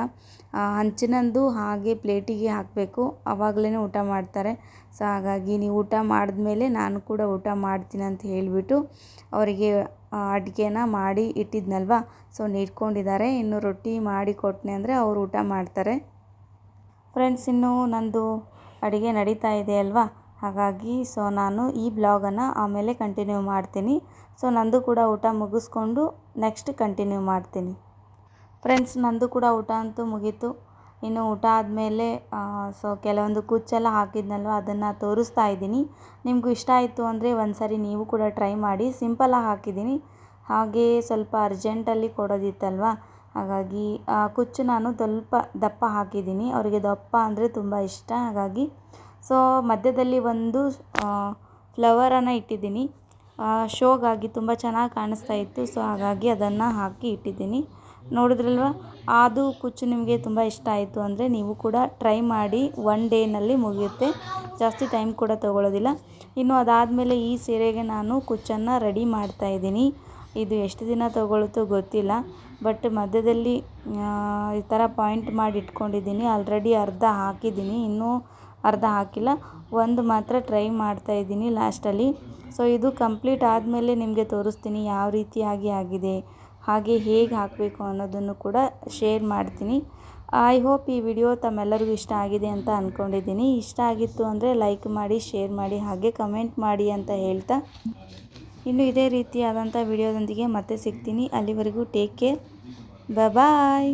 ಹಂಚಿನಂದು ಹಾಗೆ ಪ್ಲೇಟಿಗೆ ಹಾಕಬೇಕು, ಆವಾಗಲೇ ಊಟ ಮಾಡ್ತಾರೆ. ಸೊ ಹಾಗಾಗಿ ನೀವು ಊಟ ಮಾಡಿದ್ಮೇಲೆ ನಾನು ಕೂಡ ಊಟ ಮಾಡ್ತೀನಿ ಅಂತ ಹೇಳಿಬಿಟ್ಟು ಅವರಿಗೆ ಅಡುಗೆನ ಮಾಡಿ ಇಟ್ಟಿದ್ನಲ್ವ, ಸೊ ನೀಡ್ಕೊಂಡಿದ್ದಾರೆ. ಇನ್ನು ರೊಟ್ಟಿ ಮಾಡಿ ಕೊಟ್ಟನೆ ಅಂದರೆ ಅವರು ಊಟ ಮಾಡ್ತಾರೆ. ಫ್ರೆಂಡ್ಸ್, ಇನ್ನು ನಂದು ಅಡುಗೆ ನಡೀತಾ ಇದೆ ಅಲ್ವಾ, ಹಾಗಾಗಿ ಸೊ ನಾನು ಈ ಬ್ಲಾಗನ್ನು ಆಮೇಲೆ ಕಂಟಿನ್ಯೂ ಮಾಡ್ತೀನಿ. ಸೊ ನಂದು ಕೂಡ ಊಟ ಮುಗಿಸ್ಕೊಂಡು ನೆಕ್ಸ್ಟ್ ಕಂಟಿನ್ಯೂ ಮಾಡ್ತೀನಿ. ಫ್ರೆಂಡ್ಸ್, ನಂದು ಕೂಡ ಊಟ ಅಂತೂ ಮುಗೀತು. ಇನ್ನು ಊಟ ಆದಮೇಲೆ ಸೊ ಕೆಲವೊಂದು ಕುಚ್ಚೆಲ್ಲ ಹಾಕಿದ್ನಲ್ವ ಅದನ್ನು ತೋರಿಸ್ತಾ ಇದ್ದೀನಿ. ನಿಮಗೂ ಇಷ್ಟ ಆಯಿತು ಅಂದರೆ ಒಂದು ಸಾರಿ ನೀವು ಕೂಡ ಟ್ರೈ ಮಾಡಿ. ಸಿಂಪಲಾಗಿ ಹಾಕಿದ್ದೀನಿ, ಹಾಗೆ ಸ್ವಲ್ಪ ಅರ್ಜೆಂಟಲ್ಲಿ ಕೊಡೋದಿತ್ತಲ್ವ, ಹಾಗಾಗಿ ಕುಚ್ಚು ನಾನು ಸ್ವಲ್ಪ ದಪ್ಪ ಹಾಕಿದ್ದೀನಿ. ಅವರಿಗೆ ದಪ್ಪ ಅಂದರೆ ತುಂಬ ಇಷ್ಟ. ಹಾಗಾಗಿ ಸೊ ಮಧ್ಯದಲ್ಲಿ ಒಂದು ಫ್ಲವರನ್ನು ಇಟ್ಟಿದ್ದೀನಿ, ಶೋಗಾಗಿ ತುಂಬ ಚೆನ್ನಾಗಿ ಕಾಣಿಸ್ತಾ ಇತ್ತು. ಸೊ ಹಾಗಾಗಿ ಅದನ್ನು ಹಾಕಿ ಇಟ್ಟಿದ್ದೀನಿ. ನೋಡಿದ್ರಲ್ವ, ಅದು ಕುಚ್ಚು ನಿಮಗೆ ತುಂಬ ಇಷ್ಟ ಆಯಿತು ಅಂದರೆ ನೀವು ಕೂಡ ಟ್ರೈ ಮಾಡಿ. 1 ಡೇನಲ್ಲಿ ಮುಗಿಯುತ್ತೆ, ಜಾಸ್ತಿ ಟೈಮ್ ಕೂಡ ತೊಗೊಳ್ಳೋದಿಲ್ಲ. ಇನ್ನು ಅದಾದಮೇಲೆ ಈ ಸೀರೆಗೆ ನಾನು ಕುಚ್ಚನ್ನು ರೆಡಿ ಮಾಡ್ತಾಯಿದ್ದೀನಿ. ಇದು ಎಷ್ಟು ದಿನ ತೊಗೊಳುತ್ತೋ ಗೊತ್ತಿಲ್ಲ, ಬಟ್ ಮಧ್ಯದಲ್ಲಿ ಈ ಥರ ಪಾಯಿಂಟ್ ಮಾಡಿ ಇಟ್ಕೊಂಡಿದ್ದೀನಿ. ಆಲ್ರೆಡಿ ಅರ್ಧ ಹಾಕಿದ್ದೀನಿ, ಇನ್ನೂ ಅರ್ಧ ಹಾಕಿಲ್ಲ. ಒಂದು ಮಾತ್ರ ಟ್ರೈ ಮಾಡ್ತಾಯಿದ್ದೀನಿ ಲಾಸ್ಟಲ್ಲಿ. ಸೊ ಇದು ಕಂಪ್ಲೀಟ್ ಆದಮೇಲೆ ನಿಮಗೆ ತೋರಿಸ್ತೀನಿ ಯಾವ ರೀತಿಯಾಗಿ ಆಗಿದೆ, ಹಾಗೆ ಹೇಗೆ ಹಾಕಬೇಕು ಅನ್ನೋದನ್ನು ಕೂಡ ಶೇರ್ ಮಾಡ್ತೀನಿ. ಐ ಹೋಪ್ ಈ ವಿಡಿಯೋ ತಮ್ಮೆಲ್ಲರಿಗೂ ಇಷ್ಟ ಆಗಿದೆ ಅಂತ ಅಂದ್ಕೊಂಡಿದ್ದೀನಿ. ಇಷ್ಟ ಆಗಿತ್ತು ಅಂದರೆ ಲೈಕ್ ಮಾಡಿ, ಶೇರ್ ಮಾಡಿ, ಹಾಗೆ ಕಮೆಂಟ್ ಮಾಡಿ ಅಂತ ಹೇಳ್ತಾ ಇನ್ನು ಇದೇ ರೀತಿಯಾದಂಥ ವಿಡಿಯೋದೊಂದಿಗೆ ಮತ್ತೆ ಸಿಗ್ತೀನಿ. ಅಲ್ಲಿವರೆಗೂ ಟೇಕ್ ಕೇರ್, ಬಾಯ್.